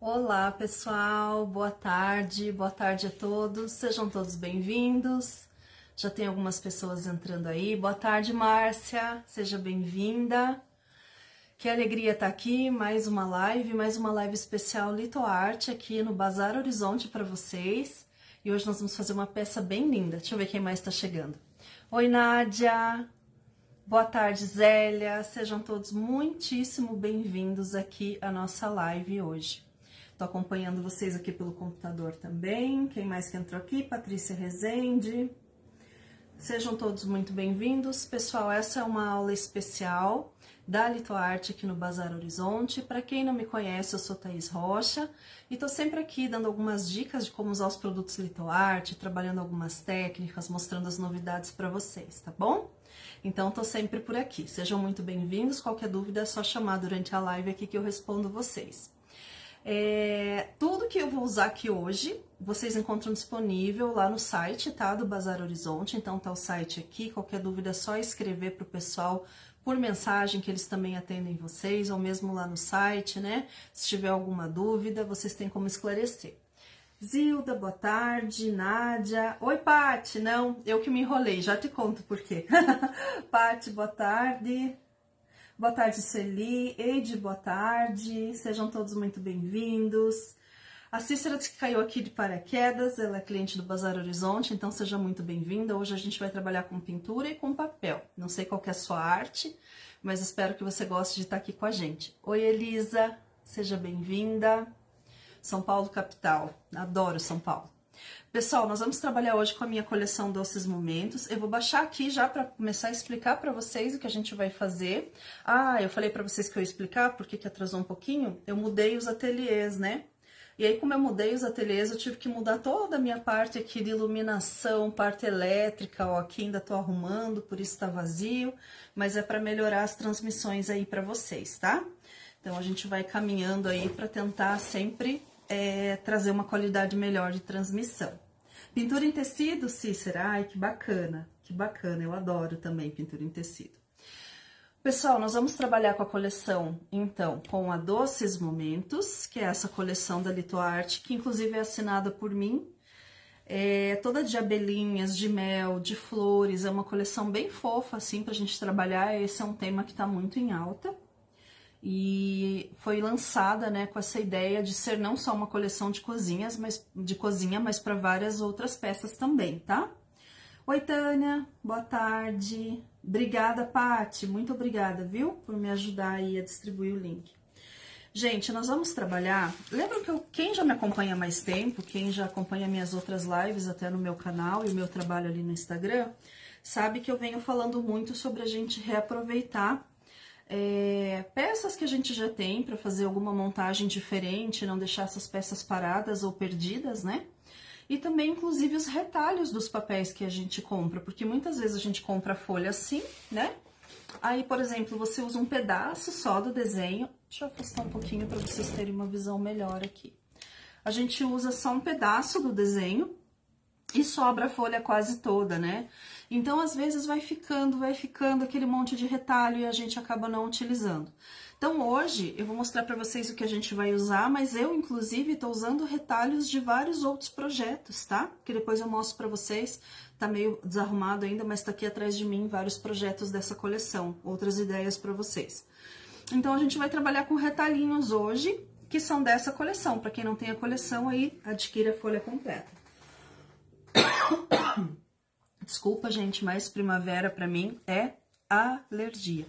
Olá, pessoal, boa tarde a todos, sejam todos bem-vindos. Já tem algumas pessoas entrando aí. Boa tarde, Márcia, seja bem-vinda. Que alegria estar aqui, mais uma live especial Litoarte aqui no Bazar Horizonte para vocês. E hoje nós vamos fazer uma peça bem linda. Deixa eu ver quem mais está chegando. Oi, Nádia. Boa tarde, Zélia. Sejam todos muitíssimo bem-vindos aqui à nossa live hoje. Tô acompanhando vocês aqui pelo computador também. Quem mais que entrou aqui? Patrícia Rezende. Sejam todos muito bem-vindos. Pessoal, essa é uma aula especial da Litoarte aqui no Bazar Horizonte. Para quem não me conhece, eu sou Thaís Rocha e tô sempre aqui dando algumas dicas de como usar os produtos Litoarte, trabalhando algumas técnicas, mostrando as novidades para vocês, tá bom? Então, tô sempre por aqui. Sejam muito bem-vindos. Qualquer dúvida é só chamar durante a live aqui que eu respondo vocês. Tudo que eu vou usar aqui hoje, vocês encontram disponível lá no site, tá? Do Bazar Horizonte. Então, tá o site aqui. Qualquer dúvida é só escrever pro pessoal por mensagem, que eles também atendem vocês, ou mesmo lá no site, né? Se tiver alguma dúvida, vocês têm como esclarecer. Zilda, boa tarde. Nádia. Oi, Pati. Não, eu que me enrolei, já te conto por quê. Pati, boa tarde. Boa tarde, Celi. Eide, boa tarde. Sejam todos muito bem-vindos. A Cícera disse que caiu aqui de paraquedas, ela é cliente do Bazar Horizonte, então seja muito bem-vinda. Hoje a gente vai trabalhar com pintura e com papel. Não sei qual que é a sua arte, mas espero que você goste de estar aqui com a gente. Oi, Elisa. Seja bem-vinda. São Paulo, capital. Adoro São Paulo. Pessoal, nós vamos trabalhar hoje com a minha coleção Doces Momentos. Eu vou baixar aqui já para começar a explicar para vocês o que a gente vai fazer. Ah, eu falei para vocês que eu ia explicar, porque que atrasou um pouquinho. Eu mudei os ateliês, né? E aí, como eu mudei os ateliês, eu tive que mudar toda a minha parte aqui de iluminação, parte elétrica, ó, aqui ainda tô arrumando, por isso tá vazio, mas é para melhorar as transmissões aí para vocês, tá? Então, a gente vai caminhando aí para tentar sempre trazer uma qualidade melhor de transmissão. Pintura em tecido, Cícera? Ai, que bacana, eu adoro também pintura em tecido. Pessoal, nós vamos trabalhar com a coleção, então, com a Doces Momentos, que é essa coleção da Litoarte, que inclusive é assinada por mim, toda de abelhinhas, de mel, de flores, é uma coleção bem fofa, assim, pra gente trabalhar. Esse é um tema que tá muito em alta. E foi lançada, né, com essa ideia de ser não só uma coleção de cozinhas, mas para várias outras peças também, tá? Oi, Tânia, boa tarde. Obrigada, Pati, muito obrigada, viu, por me ajudar aí a distribuir o link. Gente, nós vamos trabalhar... Lembram que quem já me acompanha há mais tempo, quem já acompanha minhas outras lives até no meu canal e o meu trabalho ali no Instagram, sabe que eu venho falando muito sobre a gente reaproveitar peças que a gente já tem para fazer alguma montagem diferente, não deixar essas peças paradas ou perdidas, né? E também, inclusive, os retalhos dos papéis que a gente compra, porque muitas vezes a gente compra a folha assim, né? Aí, por exemplo, você usa um pedaço só do desenho. Deixa eu afastar um pouquinho para vocês terem uma visão melhor aqui. A gente usa só um pedaço do desenho e sobra a folha quase toda, né? Então, às vezes, vai ficando aquele monte de retalho e a gente acaba não utilizando. Então, hoje, eu vou mostrar para vocês o que a gente vai usar, mas eu, inclusive, tô usando retalhos de vários outros projetos, tá? Que depois eu mostro para vocês. Tá meio desarrumado ainda, mas tá aqui atrás de mim vários projetos dessa coleção, outras ideias para vocês. Então, a gente vai trabalhar com retalhinhos hoje, que são dessa coleção. Para quem não tem a coleção, aí adquira a folha completa. Desculpa, gente, mas primavera para mim é alergia.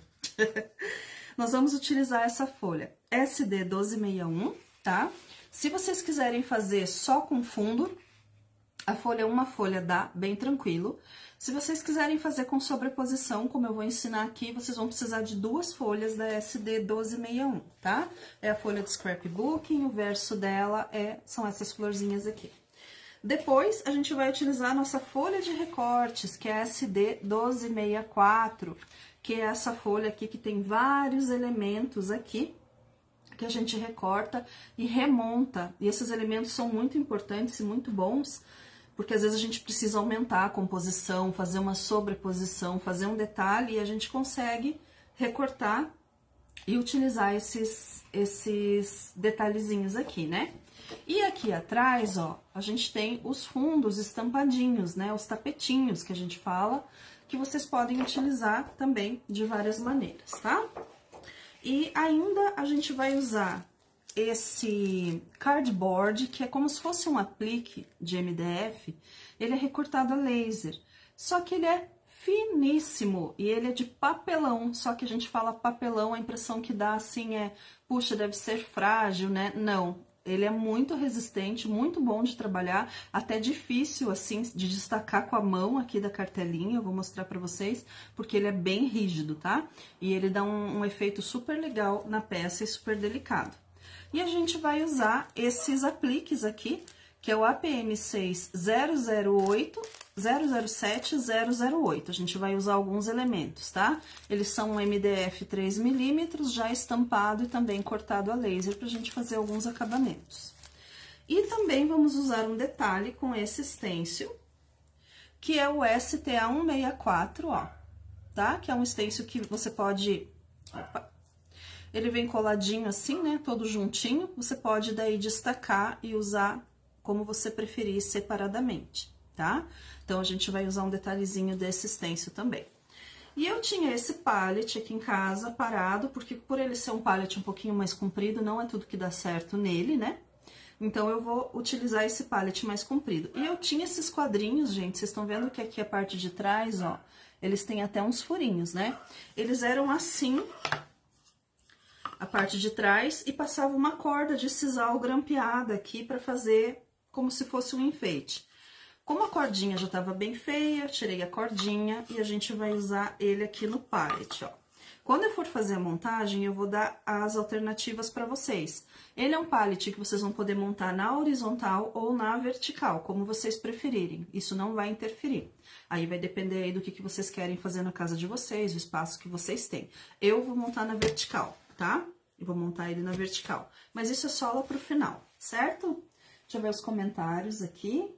Nós vamos utilizar essa folha SD 1261, tá? Se vocês quiserem fazer só com fundo, a folha é uma folha dá bem tranquilo. Se vocês quiserem fazer com sobreposição, como eu vou ensinar aqui, vocês vão precisar de duas folhas da SD 1261, tá? É a folha de scrapbooking, o verso dela são essas florzinhas aqui. Depois, a gente vai utilizar a nossa folha de recortes, que é a SD 1264, que é essa folha aqui que tem vários elementos aqui, que a gente recorta e remonta. E esses elementos são muito importantes e muito bons, porque às vezes a gente precisa aumentar a composição, fazer uma sobreposição, fazer um detalhe, e a gente consegue recortar e utilizar esses detalhezinhos aqui, né? E aqui atrás, ó, a gente tem os fundos estampadinhos, né? Os tapetinhos que a gente fala, que vocês podem utilizar também de várias maneiras, tá? E ainda a gente vai usar esse cardboard, que é como se fosse um aplique de MDF, ele é recortado a laser, só que ele é finíssimo e ele é de papelão, só que a gente fala papelão, a impressão que dá assim é, puxa, deve ser frágil, né? Não, ele é muito resistente, muito bom de trabalhar, até difícil assim de destacar com a mão aqui da cartelinha, eu vou mostrar pra vocês, porque ele é bem rígido, tá? E ele dá um efeito super legal na peça e super delicado. E a gente vai usar esses apliques aqui, que é o APM6 008, 007, 008. A gente vai usar alguns elementos, tá? Eles são um MDF 3mm, já estampado e também cortado a laser, pra gente fazer alguns acabamentos. E também vamos usar um detalhe com esse stencil, que é o STA 164, ó, tá? Que é um stencil que você pode... Opa. Ele vem coladinho assim, né, todo juntinho, você pode daí destacar e usar como você preferir separadamente, tá? Então, a gente vai usar um detalhezinho desse stencil também. E eu tinha esse pallet aqui em casa parado, porque por ele ser um pallet um pouquinho mais comprido, não é tudo que dá certo nele, né? Então, eu vou utilizar esse pallet mais comprido. E eu tinha esses quadrinhos, gente, vocês estão vendo que aqui a parte de trás, ó, eles têm até uns furinhos, né? Eles eram assim... a parte de trás e passava uma corda de sisal grampeada aqui para fazer como se fosse um enfeite. Como a cordinha já estava bem feia, tirei a cordinha e a gente vai usar ele aqui no pallet, ó. Quando eu for fazer a montagem, eu vou dar as alternativas para vocês. Ele é um pallet que vocês vão poder montar na horizontal ou na vertical, como vocês preferirem. Isso não vai interferir. Aí vai depender aí do que vocês querem fazer na casa de vocês, o espaço que vocês têm. Eu vou montar na vertical, tá? Eu vou montar ele na vertical. Mas isso é só lá pro final, certo? Deixa eu ver os comentários aqui.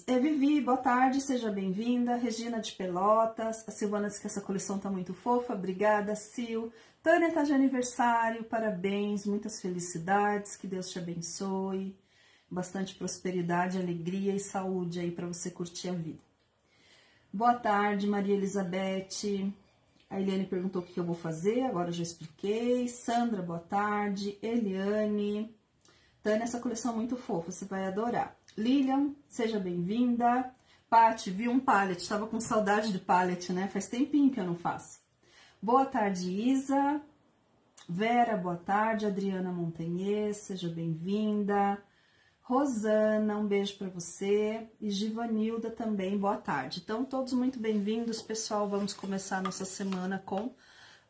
Vivi, boa tarde, seja bem-vinda. Regina de Pelotas. A Silvana disse que essa coleção tá muito fofa. Obrigada, Sil. Tânia tá de aniversário, parabéns, muitas felicidades, que Deus te abençoe. Bastante prosperidade, alegria e saúde aí para você curtir a vida. Boa tarde, Maria Elizabeth. A Eliane perguntou o que eu vou fazer, agora eu já expliquei. Sandra, boa tarde. Eliane. Tânia, essa coleção é muito fofa, você vai adorar. Lilian, seja bem-vinda. Paty, vi um pallet, estava com saudade de pallet, né? Faz tempinho que eu não faço. Boa tarde, Isa. Vera, boa tarde. Adriana Montanhês, seja bem-vinda. Rosana, um beijo para você. E Givanilda também, boa tarde. Então, todos muito bem-vindos, pessoal. Vamos começar a nossa semana com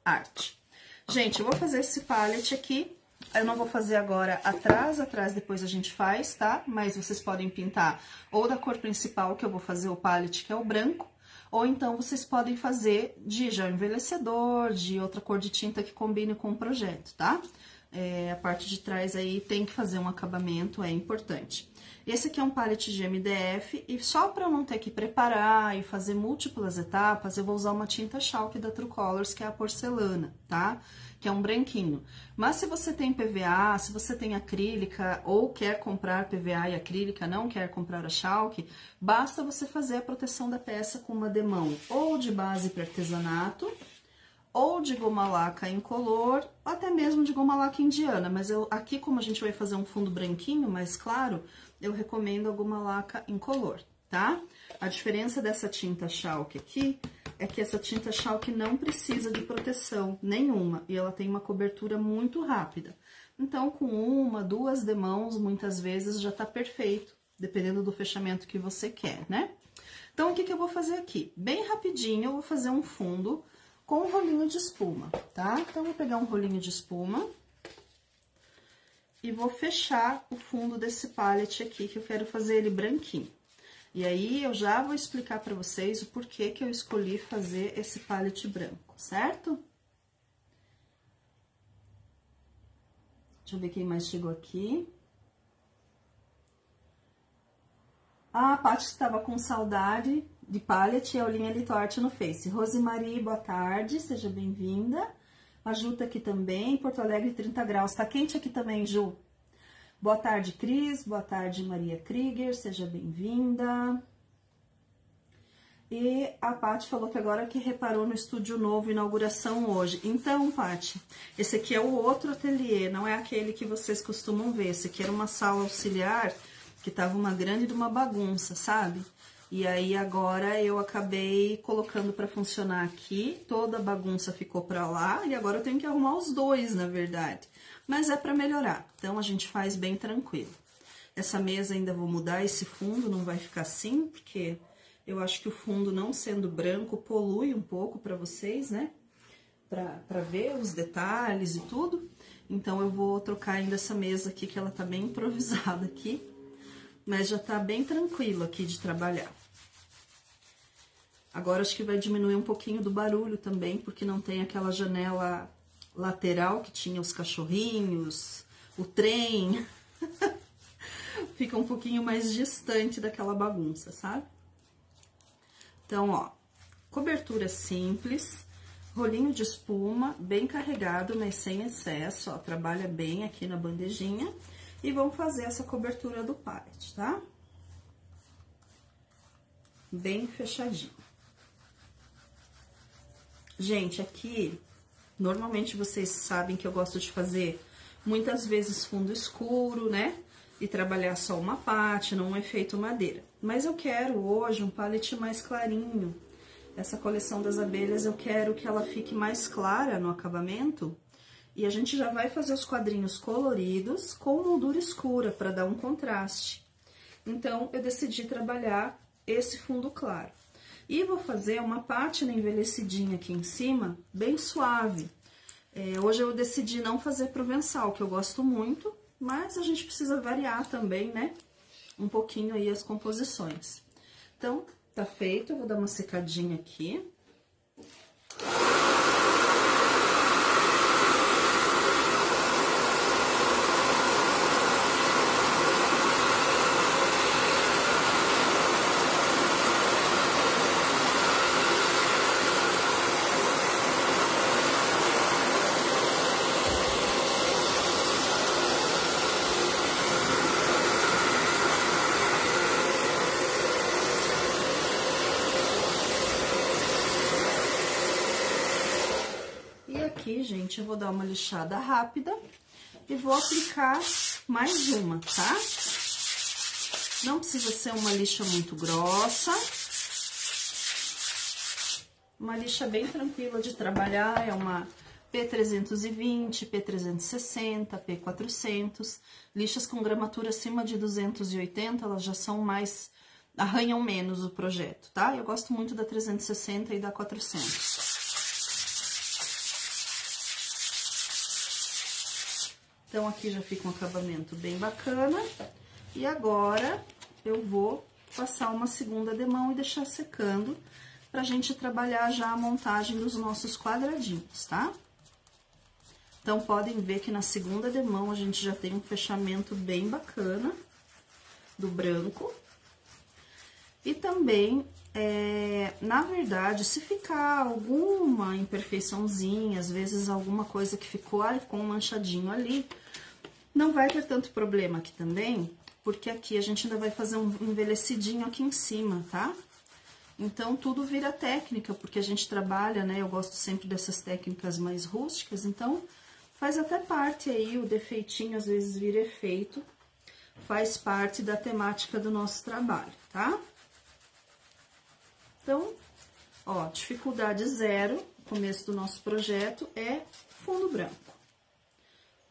arte. Gente, eu vou fazer esse pallet aqui. Eu não vou fazer agora atrás depois a gente faz, tá? Mas vocês podem pintar ou da cor principal, que eu vou fazer o pallet, que é o branco, ou então vocês podem fazer de gel envelhecedor, de outra cor de tinta que combine com o projeto, tá? A parte de trás aí tem que fazer um acabamento, é importante. Esse aqui é um pallet de MDF e só para eu não ter que preparar e fazer múltiplas etapas, eu vou usar uma tinta chalk da True Colors, que é a porcelana, tá? Que é um branquinho. Mas se você tem PVA, se você tem acrílica ou quer comprar PVA e acrílica, não quer comprar a chalk, basta você fazer a proteção da peça com uma demão ou de base para artesanato, ou de goma laca incolor, ou até mesmo de goma laca indiana, mas aqui como a gente vai fazer um fundo branquinho, mais claro, eu recomendo a goma laca incolor, tá? A diferença dessa tinta chalk aqui é que essa tinta chalk não precisa de proteção nenhuma, e ela tem uma cobertura muito rápida. Então, com uma, duas demãos, muitas vezes já tá perfeito, dependendo do fechamento que você quer, né? Então, o que eu vou fazer aqui? Bem rapidinho, eu vou fazer um fundo com um rolinho de espuma, tá? Então, eu vou pegar um rolinho de espuma e vou fechar o fundo desse pallet aqui, que eu quero fazer ele branquinho. E aí, eu já vou explicar pra vocês o porquê que eu escolhi fazer esse pallet branco, certo? Deixa eu ver quem mais chegou aqui. A Paty estava com saudade de pallet é o Linha Lito Arte no Face. Rosemary, boa tarde, seja bem-vinda. A Ju tá aqui também, Porto Alegre 30 graus. Tá quente aqui também, Ju. Boa tarde, Cris. Boa tarde, Maria Krieger, seja bem-vinda. E a Paty falou que agora que reparou no estúdio novo, inauguração hoje. Então, Paty, esse aqui é o outro ateliê, não é aquele que vocês costumam ver. Esse aqui era uma sala auxiliar que tava uma grande de uma bagunça, sabe? E aí agora eu acabei colocando para funcionar aqui, toda a bagunça ficou para lá e agora eu tenho que arrumar os dois, na verdade. Mas é para melhorar, então a gente faz bem tranquilo. Essa mesa ainda vou mudar, esse fundo não vai ficar assim, porque eu acho que o fundo não sendo branco polui um pouco para vocês, né? Para ver os detalhes e tudo. Então eu vou trocar ainda essa mesa aqui, que ela tá bem improvisada aqui. Mas já tá bem tranquilo aqui de trabalhar. Agora acho que vai diminuir um pouquinho do barulho também, porque não tem aquela janela lateral que tinha os cachorrinhos, o trem. Fica um pouquinho mais distante daquela bagunça, sabe? Então, ó, cobertura simples, rolinho de espuma, bem carregado, mas sem excesso, ó, trabalha bem aqui na bandejinha. E vamos fazer essa cobertura do pallet, tá? Bem fechadinho. Gente, aqui, normalmente vocês sabem que eu gosto de fazer muitas vezes fundo escuro, né? E trabalhar só uma pátina, um efeito madeira. Mas eu quero hoje um pallet mais clarinho. Essa coleção das abelhas eu quero que ela fique mais clara no acabamento. E a gente já vai fazer os quadrinhos coloridos com moldura escura, para dar um contraste. Então, eu decidi trabalhar esse fundo claro. E vou fazer uma pátina envelhecidinha aqui em cima, bem suave. Hoje eu decidi não fazer provençal, que eu gosto muito, mas a gente precisa variar também, né? Um pouquinho aí as composições. Então, tá feito, eu vou dar uma secadinha aqui. Aqui, gente, eu vou dar uma lixada rápida e vou aplicar mais uma, tá? Não precisa ser uma lixa muito grossa. Uma lixa bem tranquila de trabalhar, é uma P320, P360, P400. Lixas com gramatura acima de 280, elas já são mais... arranham menos o projeto, tá? Eu gosto muito da 360 e da 400. Então, aqui já fica um acabamento bem bacana. E agora, eu vou passar uma segunda demão e deixar secando pra gente trabalhar já a montagem dos nossos quadradinhos, tá? Então, podem ver que na segunda demão a gente já tem um fechamento bem bacana do branco. E também, na verdade, se ficar alguma imperfeiçãozinha, às vezes alguma coisa que ficou com um manchadinho ali, não vai ter tanto problema aqui também, porque aqui a gente ainda vai fazer um envelhecidinho aqui em cima, tá? Então, tudo vira técnica, porque a gente trabalha, né? Eu gosto sempre dessas técnicas mais rústicas, então faz até parte aí, o defeitinho às vezes vira efeito, faz parte da temática do nosso trabalho, tá? Então, ó, dificuldade zero, começo do nosso projeto é fundo branco.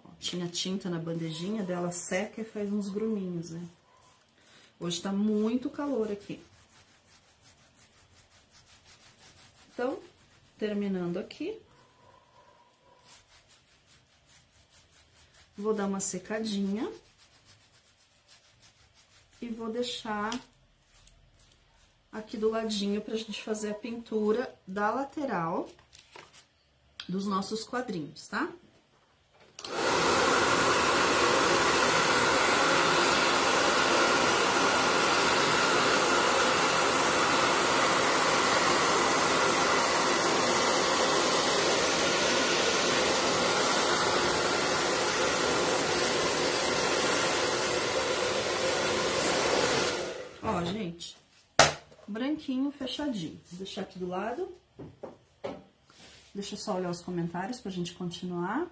Ó, tinha tinta na bandejinha dela, seca e faz uns gruminhos, né? Hoje tá muito calor aqui. Então, terminando aqui. Vou dar uma secadinha. E vou deixar aqui do ladinho pra gente fazer a pintura da lateral dos nossos quadrinhos, tá? gente, branquinho, fechadinho. Vou deixar aqui do lado. Deixa eu só olhar os comentários pra gente continuar.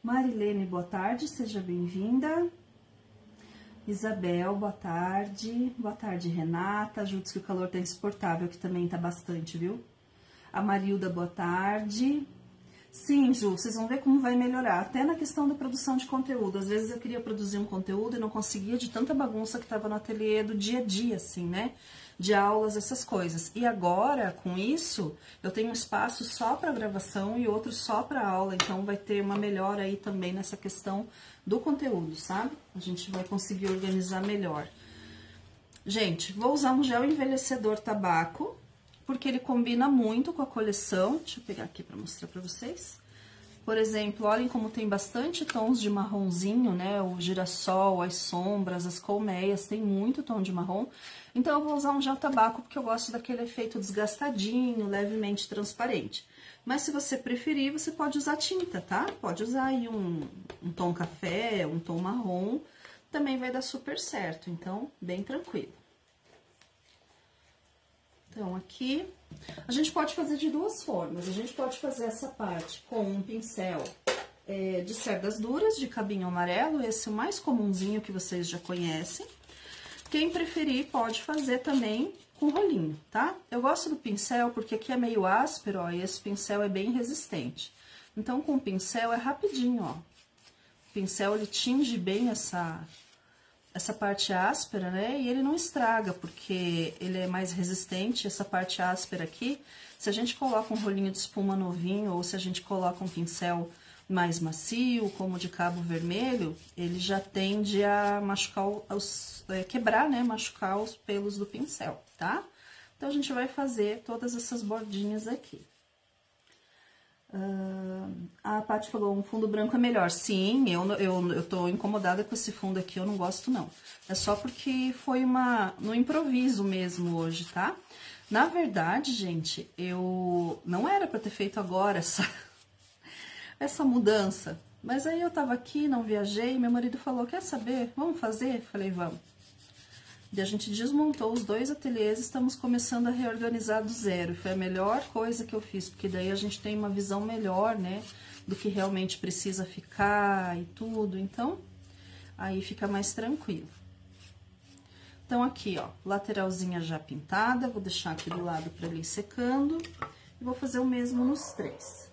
Marilene, boa tarde, seja bem-vinda. Isabel, boa tarde. Boa tarde, Renata. Juntos que o calor tá insuportável, que também tá bastante, viu? A Marilda, boa tarde. Sim, Ju, vocês vão ver como vai melhorar. Até na questão da produção de conteúdo. Às vezes eu queria produzir um conteúdo e não conseguia de tanta bagunça que tava no ateliê do dia a dia, assim, né? De aulas, essas coisas. E agora, com isso, eu tenho um espaço só para gravação e outro só para aula, então vai ter uma melhora aí também nessa questão do conteúdo, sabe? A gente vai conseguir organizar melhor. Gente, vou usar um gel envelhecedor tabaco, porque ele combina muito com a coleção. Deixa eu pegar aqui para mostrar para vocês. Por exemplo, olhem como tem bastante tons de marronzinho, né? O girassol, as sombras, as colmeias, tem muito tom de marrom. Então, eu vou usar um gel tabaco, porque eu gosto daquele efeito desgastadinho, levemente transparente. Mas, se você preferir, você pode usar tinta, tá? Pode usar aí um tom café, um tom marrom, também vai dar super certo. Então, bem tranquilo. Então, aqui, a gente pode fazer de duas formas. A gente pode fazer essa parte com um pincel de cerdas duras, de cabinho amarelo, esse é o mais comumzinho que vocês já conhecem. Quem preferir pode fazer também com rolinho, tá? Eu gosto do pincel porque aqui é meio áspero, ó, e esse pincel é bem resistente. Então, com o pincel é rapidinho, ó. O pincel, ele tinge bem essa parte áspera, né? E ele não estraga, porque ele é mais resistente. Essa parte áspera aqui, se a gente coloca um rolinho de espuma novinho, ou se a gente coloca um pincel mais macio, como de cabo vermelho, ele já tende a machucar, quebrar, né? Machucar os pelos do pincel, tá? Então, a gente vai fazer todas essas bordinhas aqui. A Paty falou, um fundo branco é melhor. Sim, eu tô incomodada com esse fundo aqui, eu não gosto não. É só porque foi no improviso mesmo hoje, tá? Na verdade, gente, eu não era pra ter feito agora essa mudança. Mas aí eu tava aqui, não viajei, meu marido falou, quer saber? Vamos fazer? Falei, vamos. E a gente desmontou os dois ateliês, estamos começando a reorganizar do zero. Foi a melhor coisa que eu fiz, porque daí a gente tem uma visão melhor, né, do que realmente precisa ficar e tudo. Então, aí fica mais tranquilo. Então, aqui, ó, lateralzinha já pintada, vou deixar aqui do lado para ele ir secando. E vou fazer o mesmo nos três.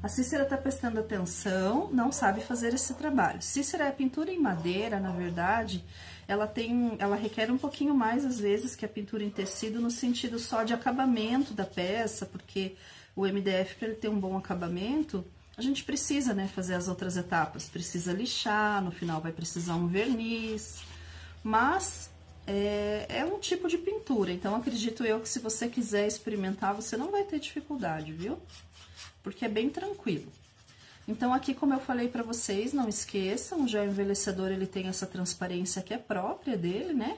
A Cícera tá prestando atenção, não sabe fazer esse trabalho. Cícera, a pintura em madeira, na verdade, ela requer um pouquinho mais, às vezes, que a pintura em tecido, no sentido só de acabamento da peça, porque o MDF, para ele ter um bom acabamento, a gente precisa, né, fazer as outras etapas. Precisa lixar, no final vai precisar um verniz, mas é um tipo de pintura, então acredito eu que se você quiser experimentar, você não vai ter dificuldade, viu? Porque é bem tranquilo. Então, aqui, como eu falei pra vocês, não esqueçam, o gel envelhecedor, ele tem essa transparência que é própria dele, né?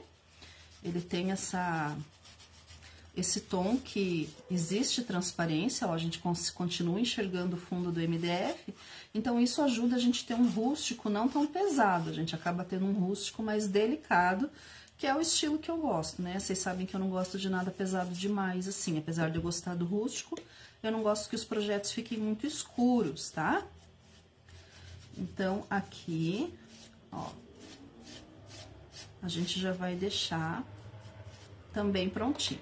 Ele tem esse tom que existe transparência, ó, a gente continua enxergando o fundo do MDF, então isso ajuda a gente a ter um rústico não tão pesado, a gente acaba tendo um rústico mais delicado, que é o estilo que eu gosto, né? Vocês sabem que eu não gosto de nada pesado demais, assim, apesar de eu gostar do rústico, eu não gosto que os projetos fiquem muito escuros, tá? Então, aqui, ó, a gente já vai deixar também prontinho,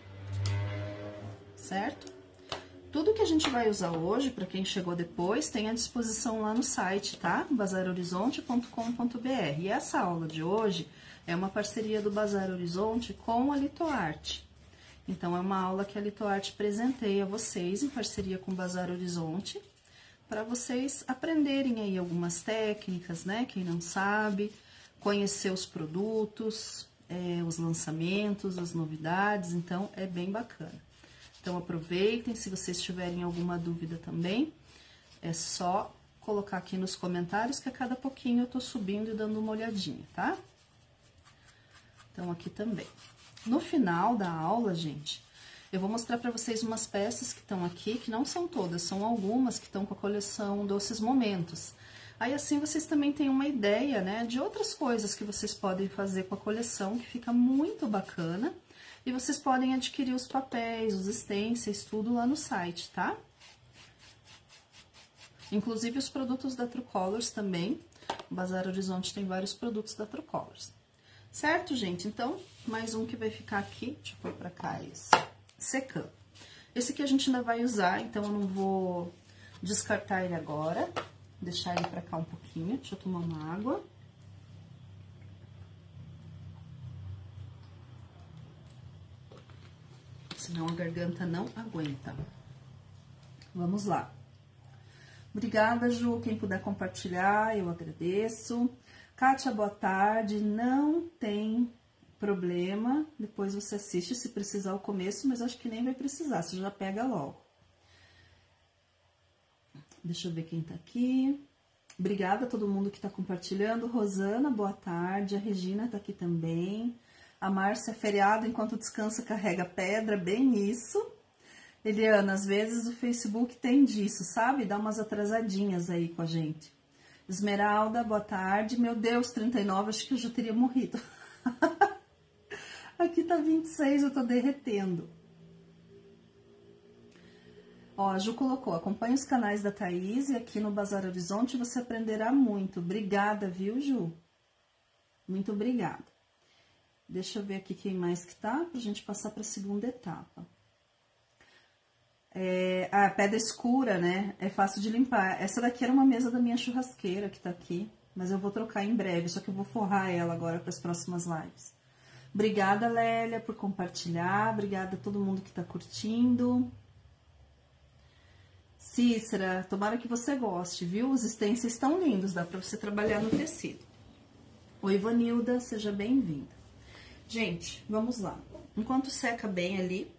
certo? Tudo que a gente vai usar hoje, para quem chegou depois, tem à disposição lá no site, tá? bazarhorizonte.com.br. E essa aula de hoje é uma parceria do Bazar Horizonte com a Litoarte. Então, é uma aula que a Litoarte presenteia a vocês, em parceria com o Bazar Horizonte, para vocês aprenderem aí algumas técnicas, né? Quem não sabe, conhecer os produtos, os lançamentos, as novidades, então, é bem bacana. Então, aproveitem, se vocês tiverem alguma dúvida também, é só colocar aqui nos comentários, que a cada pouquinho eu tô subindo e dando uma olhadinha, tá? Então, aqui também. No final da aula, gente, Eu vou mostrar pra vocês umas peças que estão aqui, que não são todas, são algumas que estão com a coleção Doces Momentos. Aí, assim, vocês também têm uma ideia, né, de outras coisas que vocês podem fazer com a coleção, que fica muito bacana. E vocês podem adquirir os papéis, os stencils, tudo lá no site, tá? Inclusive os produtos da True Colors também. O Bazar Horizonte tem vários produtos da True Colors. Certo, gente? Então, mais um que vai ficar aqui. Deixa eu pôr pra cá esse. Secando. Esse aqui a gente ainda vai usar, então eu não vou descartar ele agora. Deixar ele pra cá um pouquinho. Deixa eu tomar uma água. Senão a garganta não aguenta. Vamos lá. Obrigada, Ju. Quem puder compartilhar, eu agradeço. Kátia, boa tarde. Não tem problema. Depois você assiste se precisar o começo, mas acho que nem vai precisar. Você já pega logo. Deixa eu ver quem tá aqui. Obrigada a todo mundo que tá compartilhando. Rosana, boa tarde. A Regina tá aqui também. A Márcia, feriado, enquanto descansa, carrega pedra. Bem isso. Eliana, às vezes o Facebook tem disso, sabe? Dá umas atrasadinhas aí com a gente. Esmeralda, boa tarde. Meu Deus, 39, acho que eu já teria morrido. Aqui tá 26, eu tô derretendo. Ó, a Ju colocou, acompanhe os canais da Thaís e aqui no Bazar Horizonte você aprenderá muito. Obrigada, viu, Ju? Muito obrigada. Deixa eu ver aqui quem mais que tá, pra gente passar pra segunda etapa. A pedra escura, né? É fácil de limpar. Essa daqui era uma mesa da minha churrasqueira que tá aqui, mas eu vou trocar em breve, só que eu vou forrar ela agora para as próximas lives. Obrigada, Lélia, por compartilhar. Obrigada a todo mundo que tá curtindo. Cícera, tomara que você goste, viu? Os stencils estão lindos, dá pra você trabalhar no tecido. Oi, Vanilda, seja bem-vinda. Gente, vamos lá. Enquanto seca bem ali,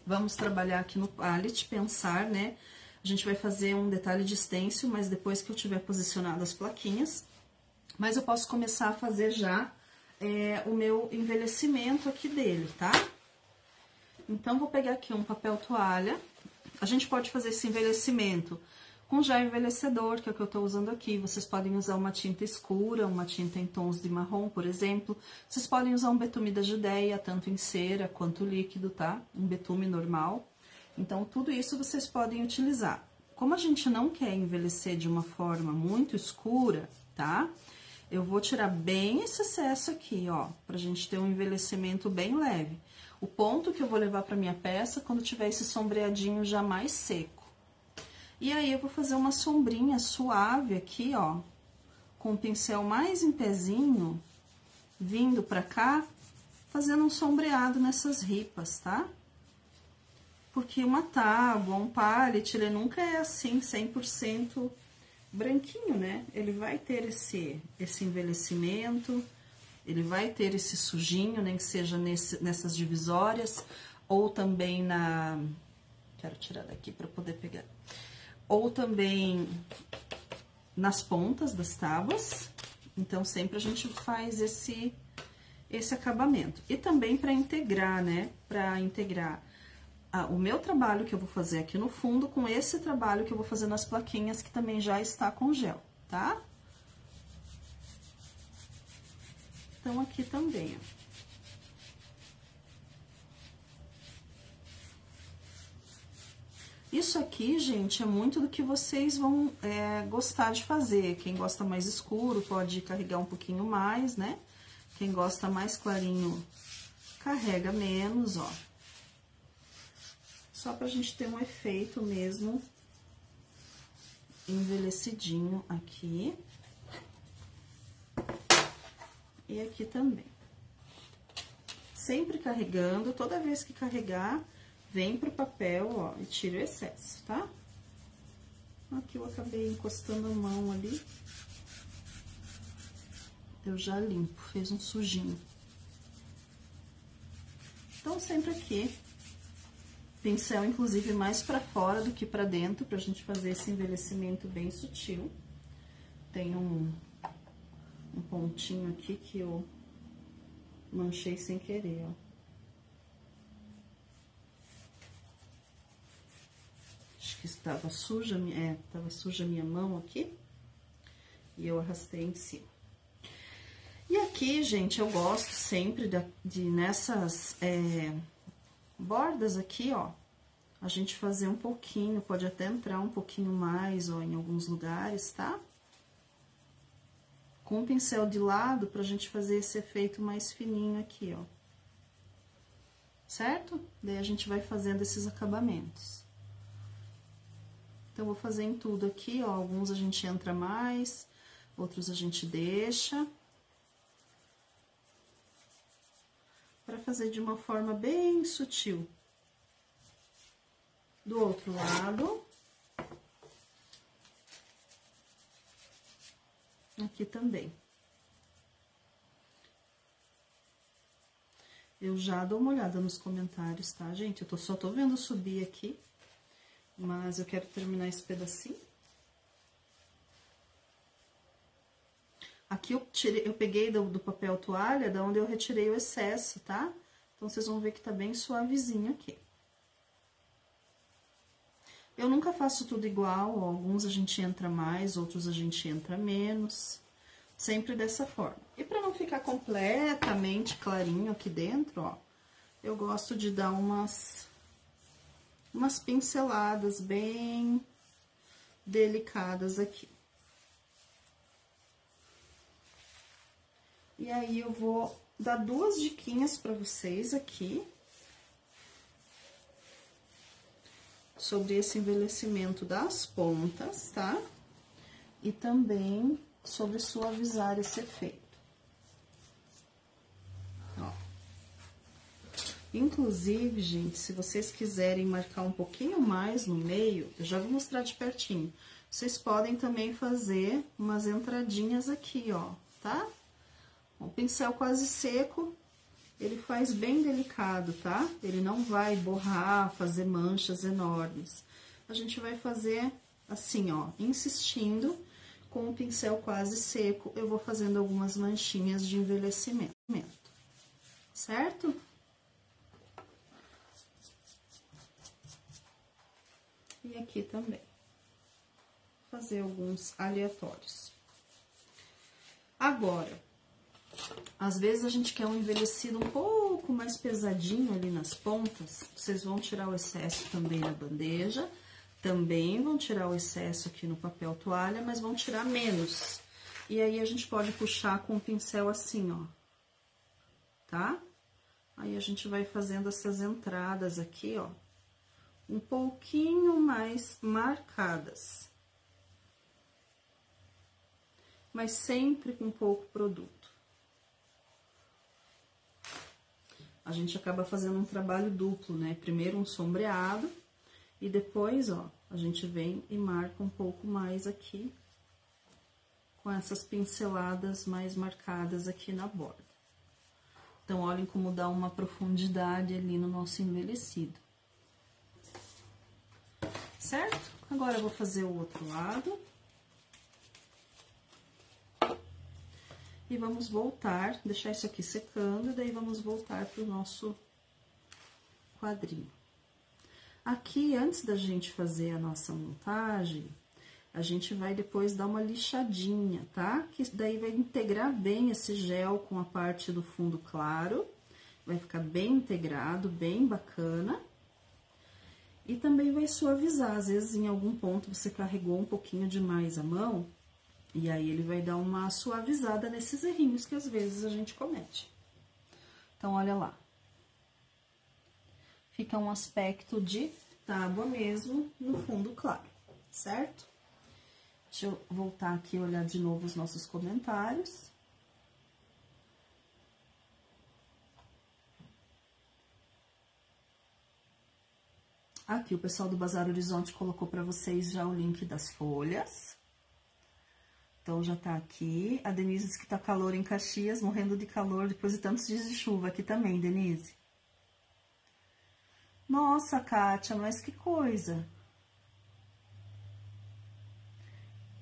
vamos trabalhar aqui no pallet, pensar, né? A gente vai fazer um detalhe de stencil, mas depois que eu tiver posicionado as plaquinhas. Mas eu posso começar a fazer já o meu envelhecimento aqui dele, tá? Então, vou pegar aqui um papel toalha. A gente pode fazer esse envelhecimento com gel envelhecedor, que é o que eu tô usando aqui. Vocês podem usar uma tinta escura, uma tinta em tons de marrom, por exemplo. Vocês podem usar um betume da Judeia, tanto em cera quanto líquido, tá? Um betume normal. Então, tudo isso vocês podem utilizar. Como a gente não quer envelhecer de uma forma muito escura, tá? Eu vou tirar bem esse excesso aqui, ó, pra gente ter um envelhecimento bem leve. O ponto que eu vou levar pra minha peça quando tiver esse sombreadinho já mais seco. E aí, eu vou fazer uma sombrinha suave aqui, ó, com o pincel mais em pezinho, vindo pra cá, fazendo um sombreado nessas ripas, tá? Porque uma tábua, um pallet, ele nunca é assim, 100% branquinho, né? Ele vai ter esse envelhecimento, ele vai ter esse sujinho, nem que seja nessas divisórias, ou também na... Quero tirar daqui pra poder pegar... Ou também nas pontas das tábuas. Então, sempre a gente faz esse acabamento. E também para integrar, né? Para integrar o meu trabalho que eu vou fazer aqui no fundo com esse trabalho que eu vou fazer nas plaquinhas, que também já está com gel, tá? Então, aqui também, ó. Isso aqui, gente, é muito do que vocês vão gostar de fazer. Quem gosta mais escuro pode carregar um pouquinho mais, né? Quem gosta mais clarinho, carrega menos, ó. Só pra gente ter um efeito mesmo envelhecidinho aqui. E aqui também. Sempre carregando, toda vez que carregar... Vem pro papel, ó, e tira o excesso, tá? Aqui eu acabei encostando a mão ali. Eu já limpo, fez um sujinho. Então, sempre aqui. Pincel, inclusive, mais pra fora do que pra dentro, pra gente fazer esse envelhecimento bem sutil. Tem um pontinho aqui que eu manchei sem querer, ó. que estava suja, estava suja a minha mão aqui. E eu arrastei em cima. E aqui, gente, eu gosto sempre de nessas bordas aqui, ó, a gente fazer um pouquinho, pode até entrar um pouquinho mais, ó, em alguns lugares, tá? Com o pincel de lado, pra gente fazer esse efeito mais fininho aqui, ó. Certo? Daí a gente vai fazendo esses acabamentos. Então, vou fazer em tudo aqui, ó, alguns a gente entra mais, outros a gente deixa. Pra fazer de uma forma bem sutil. Do outro lado. Aqui também. Eu já dou uma olhada nos comentários, tá, gente? Só tô vendo subir aqui, mas eu quero terminar esse pedacinho. Aqui eu peguei do papel toalha, da onde eu retirei o excesso, tá? Então, vocês vão ver que tá bem suavezinho aqui. Eu nunca faço tudo igual, ó, alguns a gente entra mais, outros a gente entra menos. Sempre dessa forma. E pra não ficar completamente clarinho aqui dentro, ó, eu gosto de dar umas pinceladas bem delicadas aqui. E aí, eu vou dar duas diquinhas pra vocês aqui. Sobre esse envelhecimento das pontas, tá? E também sobre suavizar esse efeito. Ó. Inclusive, gente, se vocês quiserem marcar um pouquinho mais no meio, eu já vou mostrar de pertinho. Vocês podem também fazer umas entradinhas aqui, ó, tá? O pincel quase seco, ele faz bem delicado, tá? Ele não vai borrar, fazer manchas enormes. A gente vai fazer assim, ó, insistindo, com o pincel quase seco, eu vou fazendo algumas manchinhas de envelhecimento, certo? E aqui também. Fazer alguns aleatórios. Agora, às vezes a gente quer um envelhecido um pouco mais pesadinho ali nas pontas, vocês vão tirar o excesso também na bandeja, também vão tirar o excesso aqui no papel toalha, mas vão tirar menos. E aí, a gente pode puxar com o pincel assim, ó, tá? Aí, a gente vai fazendo essas entradas aqui, ó, um pouquinho mais marcadas. Mas sempre com pouco produto. A gente acaba fazendo um trabalho duplo, né? Primeiro um sombreado e depois, ó, a gente vem e marca um pouco mais aqui com essas pinceladas mais marcadas aqui na borda. Então, olhem como dá uma profundidade ali no nosso envelhecido. Certo? Agora, eu vou fazer o outro lado. E vamos voltar, deixar isso aqui secando, e daí vamos voltar pro nosso quadrinho. Aqui, antes da gente fazer a nossa montagem, a gente vai depois dar uma lixadinha, tá? Que daí vai integrar bem esse gel com a parte do fundo claro, vai ficar bem integrado, bem bacana. E também vai suavizar, às vezes em algum ponto você carregou um pouquinho demais a mão, e aí, ele vai dar uma suavizada nesses errinhos que às vezes a gente comete. Então, olha lá. Fica um aspecto de tábua mesmo no fundo claro, certo? Deixa eu voltar aqui e olhar de novo os nossos comentários. Aqui, o pessoal do Bazar Horizonte colocou para vocês já o link das folhas. Então, já tá aqui. A Denise diz que tá calor em Caxias, morrendo de calor depois de tantos dias de chuva. Aqui também, Denise. Nossa, Kátia, mas que coisa.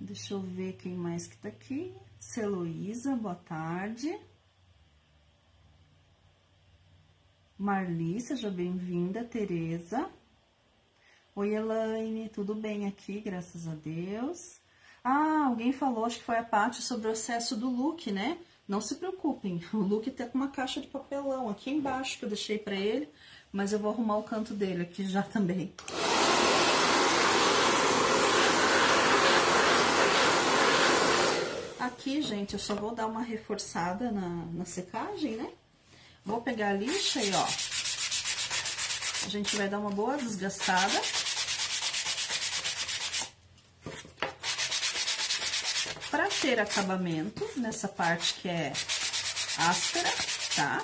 Deixa eu ver quem mais que tá aqui. Celoísa, boa tarde. Marli, seja bem-vinda. Tereza. Oi, Elaine, tudo bem aqui, graças a Deus. Ah, alguém falou, acho que foi a Paty, sobre o excesso do look, né? Não se preocupem, o look tá com uma caixa de papelão aqui embaixo que eu deixei pra ele, mas eu vou arrumar o canto dele aqui já também. Aqui, gente, eu só vou dar uma reforçada na secagem, né? Vou pegar a lixa e, ó, a gente vai dar uma boa desgastada. Para ter acabamento nessa parte que é áspera, tá?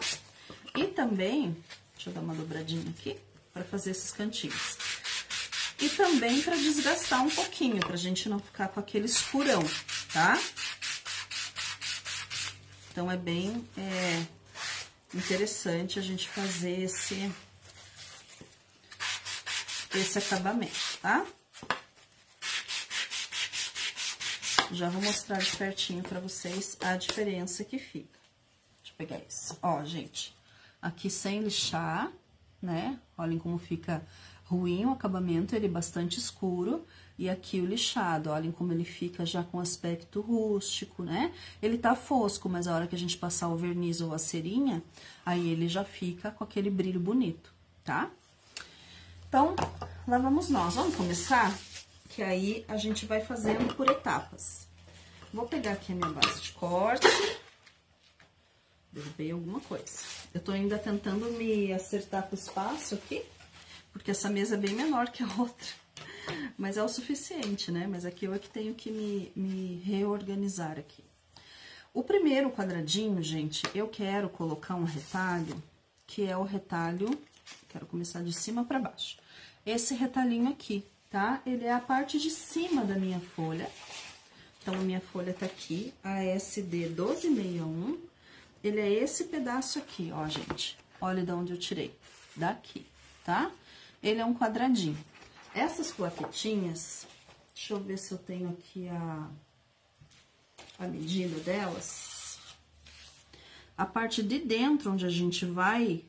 E também, deixa eu dar uma dobradinha aqui, para fazer esses cantinhos. E também para desgastar um pouquinho, pra gente não ficar com aquele escurão, tá? Então, é bem interessante a gente fazer esse acabamento, tá? Já vou mostrar de pertinho pra vocês a diferença que fica. Deixa eu pegar isso. Ó, gente, aqui sem lixar, né? Olhem como fica ruim o acabamento, ele é bastante escuro. E aqui o lixado, olhem como ele fica já com aspecto rústico, né? Ele tá fosco, mas a hora que a gente passar o verniz ou a cerinha, aí ele já fica com aquele brilho bonito, tá? Então, lá vamos nós. Vamos começar? Que aí a gente vai fazendo por etapas. Vou pegar aqui a minha base de corte. Derrubei alguma coisa. Eu tô ainda tentando me acertar com o espaço aqui, porque essa mesa é bem menor que a outra. Mas é o suficiente, né? Mas aqui eu é que tenho que me reorganizar aqui. O primeiro quadradinho, gente, eu quero colocar um retalho, que é o retalho... Quero começar de cima pra baixo. Esse retalhinho aqui, tá? Ele é a parte de cima da minha folha. Então, a minha folha tá aqui, a SD 1261. Ele é esse pedaço aqui, ó, gente. Olha de onde eu tirei. Daqui, tá? Ele é um quadradinho. Essas plaquetinhas, deixa eu ver se eu tenho aqui a medida delas. A parte de dentro, onde a gente vai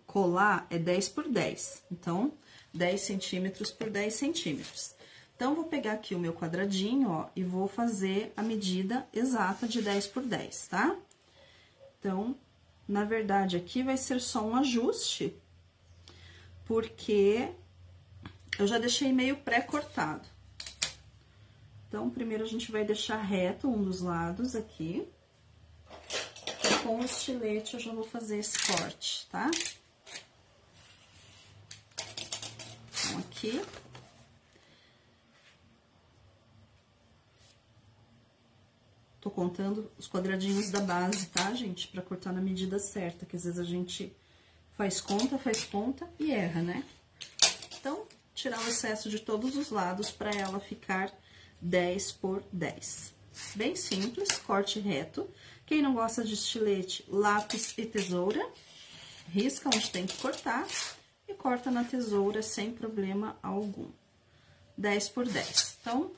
colar, é 10 por 10. Então, 10 centímetros por 10 centímetros. Então, vou pegar aqui o meu quadradinho, ó, e vou fazer a medida exata de 10 por 10, tá? Então, na verdade, aqui vai ser só um ajuste, porque eu já deixei meio pré-cortado. Então, primeiro a gente vai deixar reto um dos lados aqui. E com o estilete eu já vou fazer esse corte, tá? Então, aqui. Tô contando os quadradinhos da base, tá, gente? Pra cortar na medida certa, que às vezes a gente faz conta e erra, né? Então, tirar o excesso de todos os lados pra ela ficar 10 por 10. Bem simples, corte reto. Quem não gosta de estilete, lápis e tesoura, risca onde tem que cortar e corta na tesoura sem problema algum. 10 por 10. Então,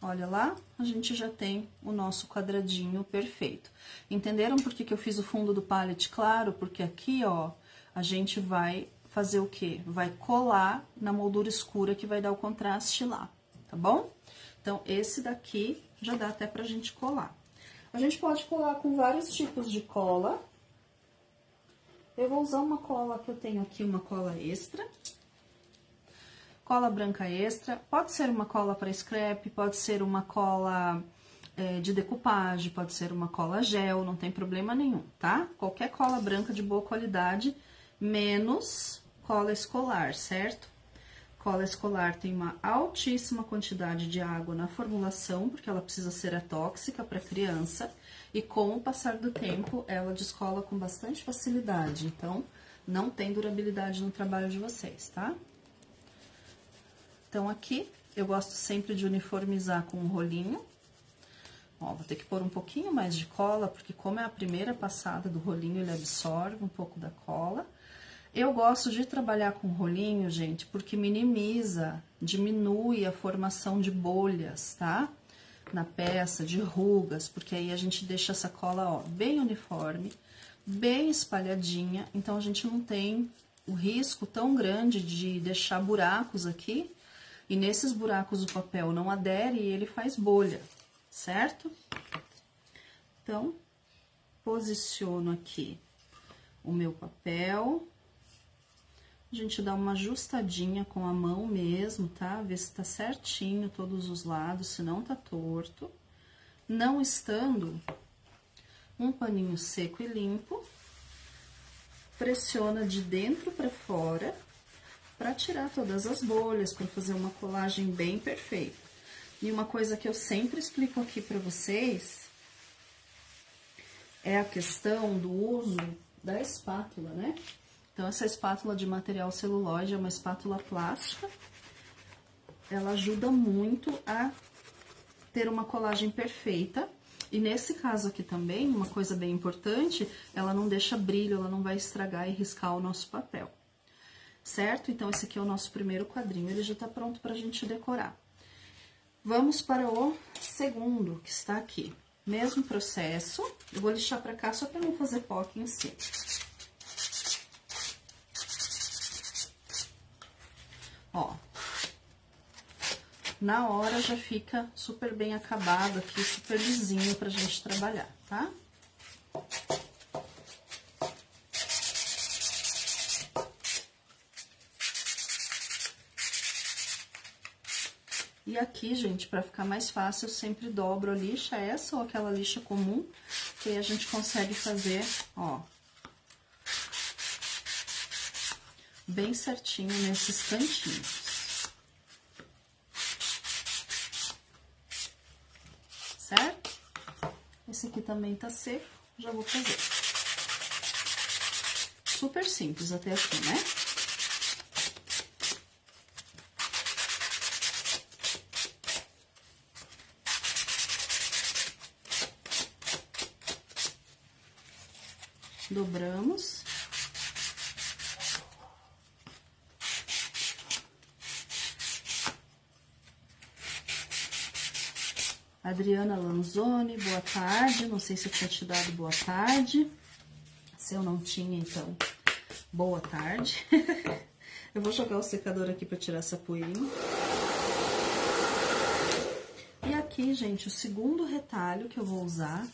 olha lá, a gente já tem o nosso quadradinho perfeito. Entenderam por que eu fiz o fundo do pallet claro? Porque aqui, ó, a gente vai fazer o quê? Vai colar na moldura escura que vai dar o contraste lá, tá bom? Então, esse daqui já dá até pra gente colar. A gente pode colar com vários tipos de cola. Eu vou usar uma cola que eu tenho aqui, uma cola extra. Cola branca extra, pode ser uma cola para scrap, pode ser uma cola de decupagem, pode ser uma cola gel, não tem problema nenhum, tá? Qualquer cola branca de boa qualidade, menos cola escolar, certo? Cola escolar tem uma altíssima quantidade de água na formulação, porque ela precisa ser atóxica para criança, e com o passar do tempo, ela descola com bastante facilidade, então, não tem durabilidade no trabalho de vocês, tá? Então, aqui, eu gosto sempre de uniformizar com um rolinho. Ó, vou ter que pôr um pouquinho mais de cola, porque como é a primeira passada do rolinho, ele absorve um pouco da cola. Eu gosto de trabalhar com rolinho, gente, porque minimiza, diminui a formação de bolhas, tá? Na peça, de rugas, porque aí a gente deixa essa cola, ó, bem uniforme, bem espalhadinha, então a gente não tem o risco tão grande de deixar buracos aqui, e nesses buracos o papel não adere e ele faz bolha, certo? Então, posiciono aqui o meu papel, a gente dá uma ajustadinha com a mão mesmo, tá? Ver se tá certinho todos os lados, se não tá torto. Não estando, um paninho seco e limpo, pressiona de dentro para fora, para tirar todas as bolhas, para fazer uma colagem bem perfeita. E uma coisa que eu sempre explico aqui para vocês é a questão do uso da espátula, né? Então, essa espátula de material celulose é uma espátula plástica. Ela ajuda muito a ter uma colagem perfeita. E nesse caso aqui também, uma coisa bem importante, ela não deixa brilho, ela não vai estragar e riscar o nosso papel. Certo? Então, esse aqui é o nosso primeiro quadrinho, ele já tá pronto pra gente decorar. Vamos para o segundo, que está aqui. Mesmo processo, eu vou lixar pra cá só pra não fazer pó aqui em cima. Ó, na hora já fica super bem acabado aqui, super lisinho pra gente trabalhar, tá? E aqui, gente, pra ficar mais fácil, eu sempre dobro a lixa, essa ou aquela lixa comum, que aí a gente consegue fazer, ó, bem certinho nesses cantinhos. Certo? Esse aqui também tá seco, já vou fazer. Super simples até aqui, né? Dobramos. Adriana Lanzoni, boa tarde. Não sei se eu tinha te dado boa tarde. Se eu não tinha, então, boa tarde. Eu vou jogar o secador aqui pra tirar essa poeirinha. E aqui, gente, o segundo retalho que eu vou usar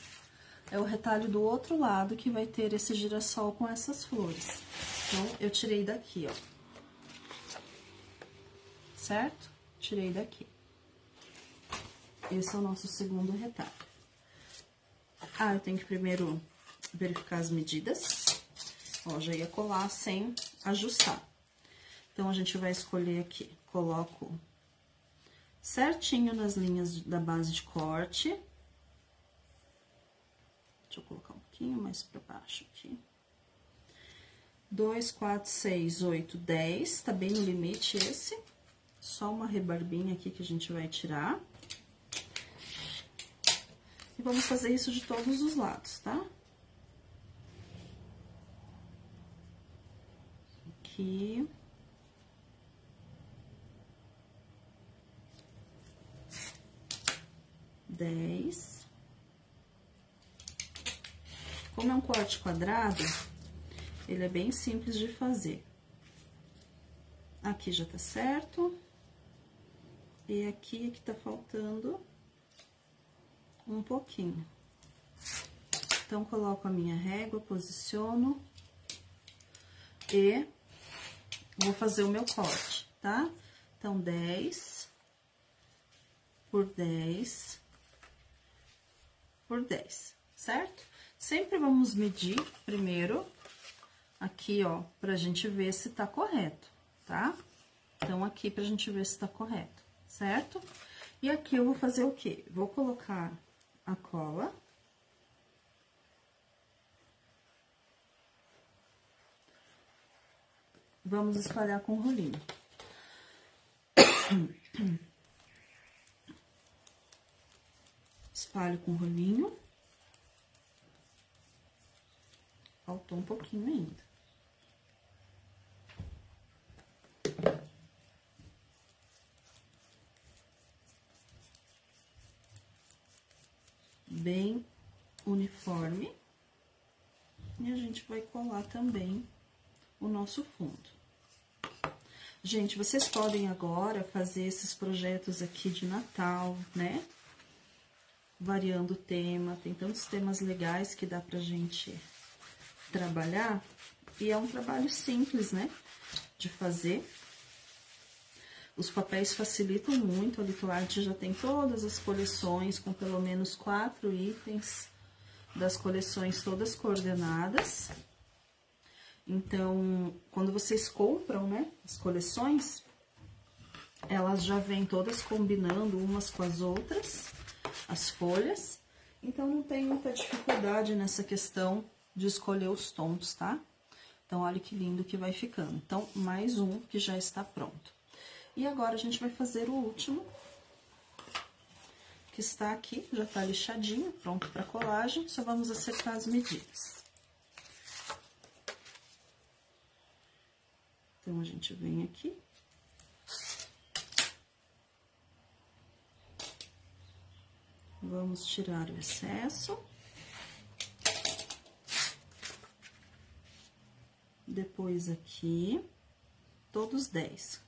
é o retalho do outro lado, que vai ter esse girassol com essas flores. Então, eu tirei daqui, ó. Certo? Tirei daqui. Esse é o nosso segundo retalho. Ah, eu tenho que primeiro verificar as medidas. Ó, já ia colar sem ajustar. Então, a gente vai escolher aqui. Coloco certinho nas linhas da base de corte. Deixa eu colocar um pouquinho mais pra baixo aqui. 2, 4, 6, 8, 10. Tá bem no limite esse. Só uma rebarbinha aqui que a gente vai tirar. E vamos fazer isso de todos os lados, tá? Aqui. Dez. Como é um corte quadrado, ele é bem simples de fazer. Aqui já tá certo. E aqui é que tá faltando um pouquinho. Então, coloco a minha régua, posiciono e vou fazer o meu corte, tá? Então, 10 por 10 por 10, certo? Sempre vamos medir primeiro aqui, ó, pra gente ver se tá correto, tá? Então, aqui pra gente ver se tá correto, certo? E aqui eu vou fazer o quê? Vou colocar a cola. Vamos espalhar com o rolinho. Espalho com o rolinho. Faltou um pouquinho ainda. Bem uniforme. E a gente vai colar também o nosso fundo. Gente, vocês podem agora fazer esses projetos aqui de Natal, né? Variando o tema, tem tantos temas legais que dá pra gente trabalhar. E é um trabalho simples, né? De fazer. Os papéis facilitam muito, a Litoarte já tem todas as coleções, com pelo menos 4 itens das coleções todas coordenadas. Então, quando vocês compram, né, as coleções, elas já vêm todas combinando umas com as outras, as folhas. Então, não tem muita dificuldade nessa questão de escolher os tons, tá? Então, olha que lindo que vai ficando. Então, mais um que já está pronto. E agora, a gente vai fazer o último, que está aqui, já tá lixadinho, pronto para colagem. Só vamos acertar as medidas. Então, a gente vem aqui. Vamos tirar o excesso. Depois aqui, todos 10.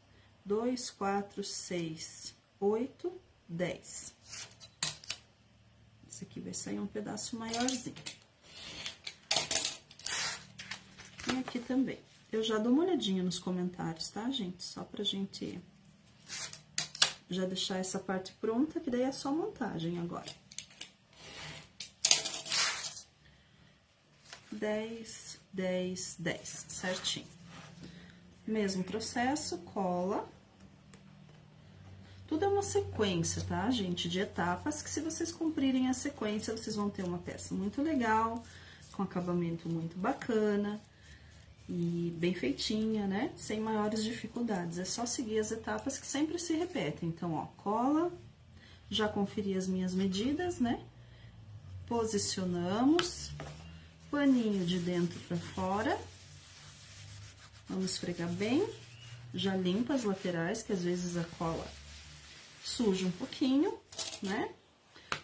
2, 4, 6, 8, 10. Esse aqui vai sair um pedaço maiorzinho. E aqui também. Eu já dou uma olhadinha nos comentários, tá, gente? Só pra gente já deixar essa parte pronta, que daí é só montagem agora. 10, 10, 10, certinho. Mesmo processo, cola. Tudo é uma sequência, tá, gente? De etapas, que se vocês cumprirem a sequência, vocês vão ter uma peça muito legal, com acabamento muito bacana. E bem feitinha, né? Sem maiores dificuldades. É só seguir as etapas que sempre se repetem. Então, ó, cola. Já conferi as minhas medidas, né? Posicionamos. Paninho de dentro pra fora. Vamos esfregar bem. Já limpa as laterais, que às vezes a cola suja um pouquinho, né?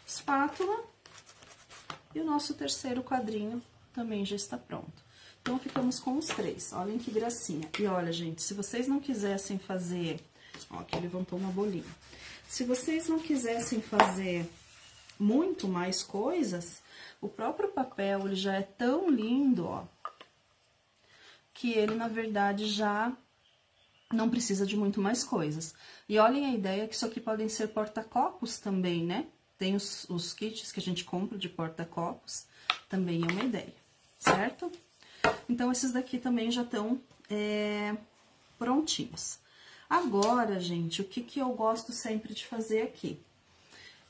Espátula. E o nosso terceiro quadrinho também já está pronto. Então, ficamos com os 3. Olhem que gracinha. E olha, gente, se vocês não quisessem fazer... Ó, aqui levantou uma bolinha. Se vocês não quisessem fazer muito mais coisas, o próprio papel, ele já é tão lindo, ó, que ele, na verdade, já não precisa de muito mais coisas. E olhem a ideia que isso aqui podem ser porta-copos também, né? Tem os kits que a gente compra de porta-copos, também é uma ideia, certo? Então, esses daqui também já estão prontinhos. Agora, gente, o que eu gosto sempre de fazer aqui?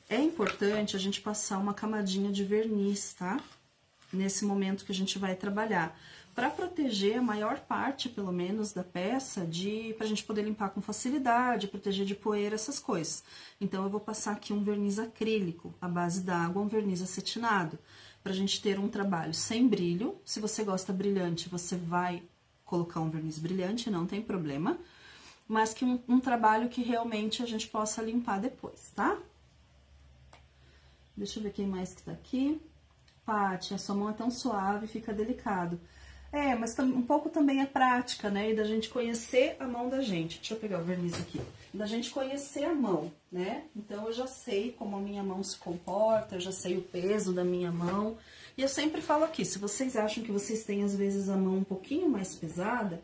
É importante a gente passar uma camadinha de verniz, tá? Nesse momento que a gente vai trabalhar. Pra proteger a maior parte, pelo menos, da peça, pra gente poder limpar com facilidade, proteger de poeira, essas coisas. Então, eu vou passar aqui um verniz acrílico, à base d'água, um verniz acetinado, pra gente ter um trabalho sem brilho. Se você gosta brilhante, você vai colocar um verniz brilhante, não tem problema. Mas que um trabalho que realmente a gente possa limpar depois, tá? Deixa eu ver quem mais que tá aqui. Paty, a sua mão é tão suave, fica delicado. Mas um pouco também é prática, né? E da gente conhecer a mão da gente. Deixa eu pegar o verniz aqui. Da gente conhecer a mão, né? Então, eu já sei como a minha mão se comporta, eu já sei o peso da minha mão. E eu sempre falo aqui, se vocês acham que vocês têm, às vezes, a mão um pouquinho mais pesada,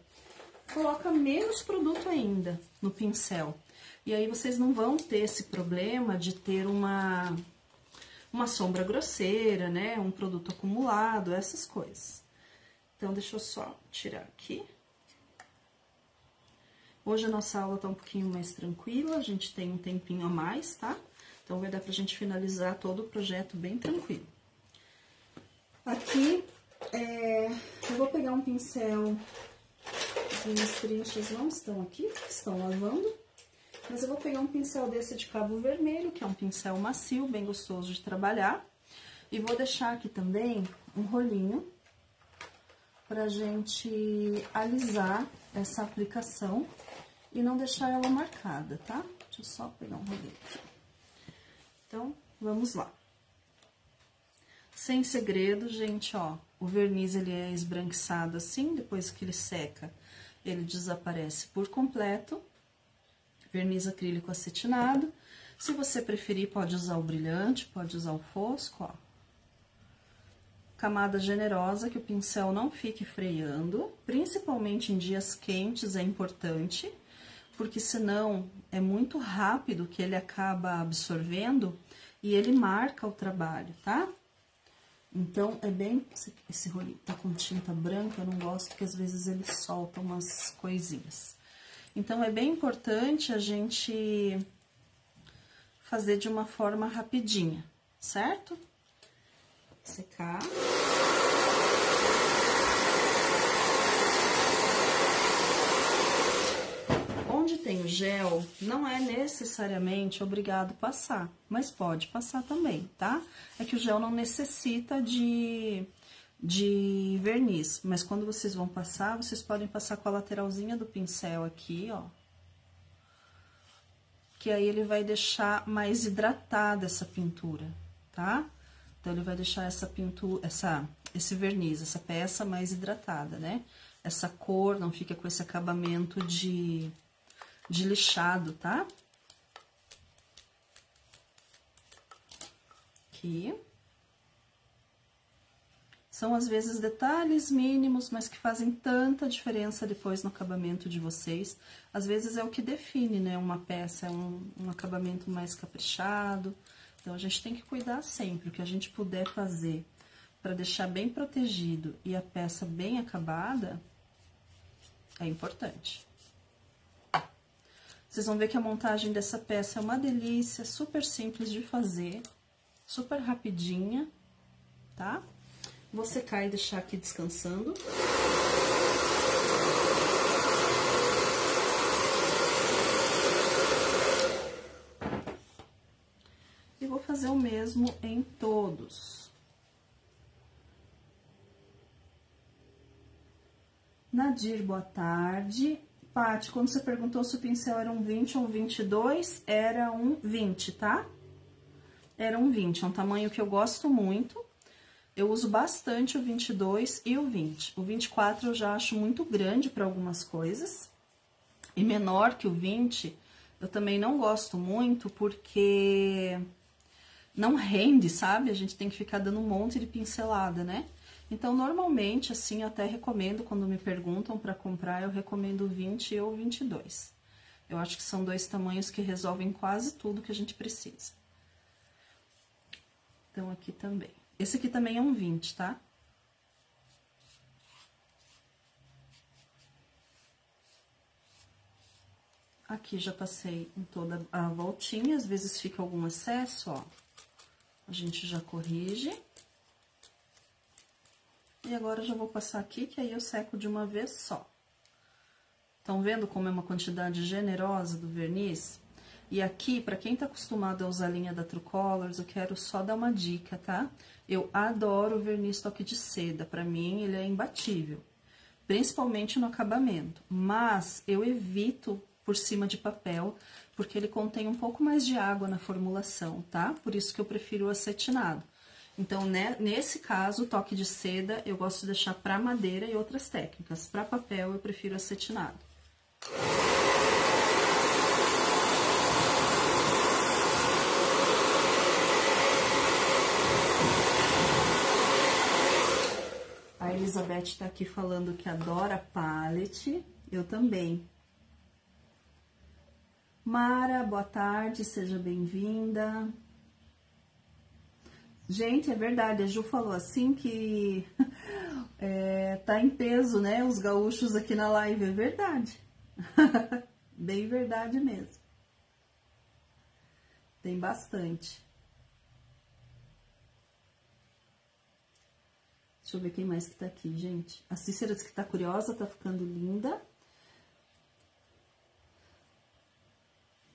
coloca menos produto ainda no pincel. E aí, vocês não vão ter esse problema de ter uma sombra grosseira, né? Um produto acumulado, essas coisas. Então, deixa eu só tirar aqui. Hoje a nossa aula tá um pouquinho mais tranquila, a gente tem um tempinho a mais, tá? Então, vai dar pra gente finalizar todo o projeto bem tranquilo. Aqui, eu vou pegar um pincel, as minhas trinchas não estão aqui, estão lavando. Mas eu vou pegar um pincel desse de cabo vermelho, que é um pincel macio, bem gostoso de trabalhar. E vou deixar aqui também um rolinho pra gente alisar essa aplicação e não deixar ela marcada, tá? Deixa eu só pegar um rolinho aqui. Então, vamos lá. Sem segredo, gente, ó, o verniz ele é esbranquiçado assim, depois que ele seca, ele desaparece por completo. Verniz acrílico acetinado. Se você preferir, pode usar o brilhante, pode usar o fosco, ó. Camada generosa, que o pincel não fique freando, principalmente em dias quentes é importante, porque senão é muito rápido que ele acaba absorvendo e ele marca o trabalho, tá? Então, é bem... Esse rolinho tá com tinta branca, eu não gosto, porque às vezes ele solta umas coisinhas. Então, é bem importante a gente fazer de uma forma rapidinha, certo? Secar. Onde tem o gel, não é necessariamente obrigado passar, mas pode passar também, tá? É que o gel não necessita de verniz, mas quando vocês vão passar, vocês podem passar com a lateralzinha do pincel aqui, ó. Que aí ele vai deixar mais hidratada essa pintura, tá? Então, ele vai deixar essa pintura, esse verniz, essa peça mais hidratada, né? Essa cor não fica com esse acabamento de lixado, tá? Aqui. São, às vezes, detalhes mínimos, mas que fazem tanta diferença depois no acabamento de vocês. Às vezes, é o que define, né? Uma peça, é um acabamento mais caprichado. Então, a gente tem que cuidar sempre. O que a gente puder fazer para deixar bem protegido e a peça bem acabada, é importante. Vocês vão ver que a montagem dessa peça é uma delícia, super simples de fazer, super rapidinha, tá? Vou secar e deixar aqui descansando. E vou fazer o mesmo em todos. Nadir, boa tarde. Paty, quando você perguntou se o pincel era um 20 ou um 22, era um 20, tá? Era um 20, é um tamanho que eu gosto muito. Eu uso bastante o 22 e o 20. O 24 eu já acho muito grande para algumas coisas. E menor que o 20, eu também não gosto muito, porque não rende, sabe? A gente tem que ficar dando um monte de pincelada, né? Então, normalmente, assim, eu até recomendo, quando me perguntam para comprar, eu recomendo o 20 ou o 22. Eu acho que são dois tamanhos que resolvem quase tudo que a gente precisa. Então, aqui também. Esse aqui também é um 20, tá? Aqui já passei em toda a voltinha, às vezes fica algum excesso, ó. A gente já corrige. E agora, eu já vou passar aqui, que aí eu seco de uma vez só. Estão vendo como é uma quantidade generosa do verniz? E aqui, pra quem tá acostumado a usar a linha da True Colors, eu quero só dar uma dica, tá? Eu adoro o verniz toque de seda, pra mim ele é imbatível. Principalmente no acabamento. Mas eu evito por cima de papel, porque ele contém um pouco mais de água na formulação, tá? Por isso que eu prefiro o acetinado. Então, né, nesse caso, o toque de seda, eu gosto de deixar para madeira e outras técnicas. Para papel, eu prefiro acetinado. A Elizabeth tá aqui falando que adora palette. Eu também. Mara, boa tarde, seja bem-vinda. Gente, é verdade, a Ju falou assim que tá em peso, né, os gaúchos aqui na live, é verdade. Bem verdade mesmo. Tem bastante. Deixa eu ver quem mais que tá aqui, gente. A Cícera que tá curiosa, tá ficando linda.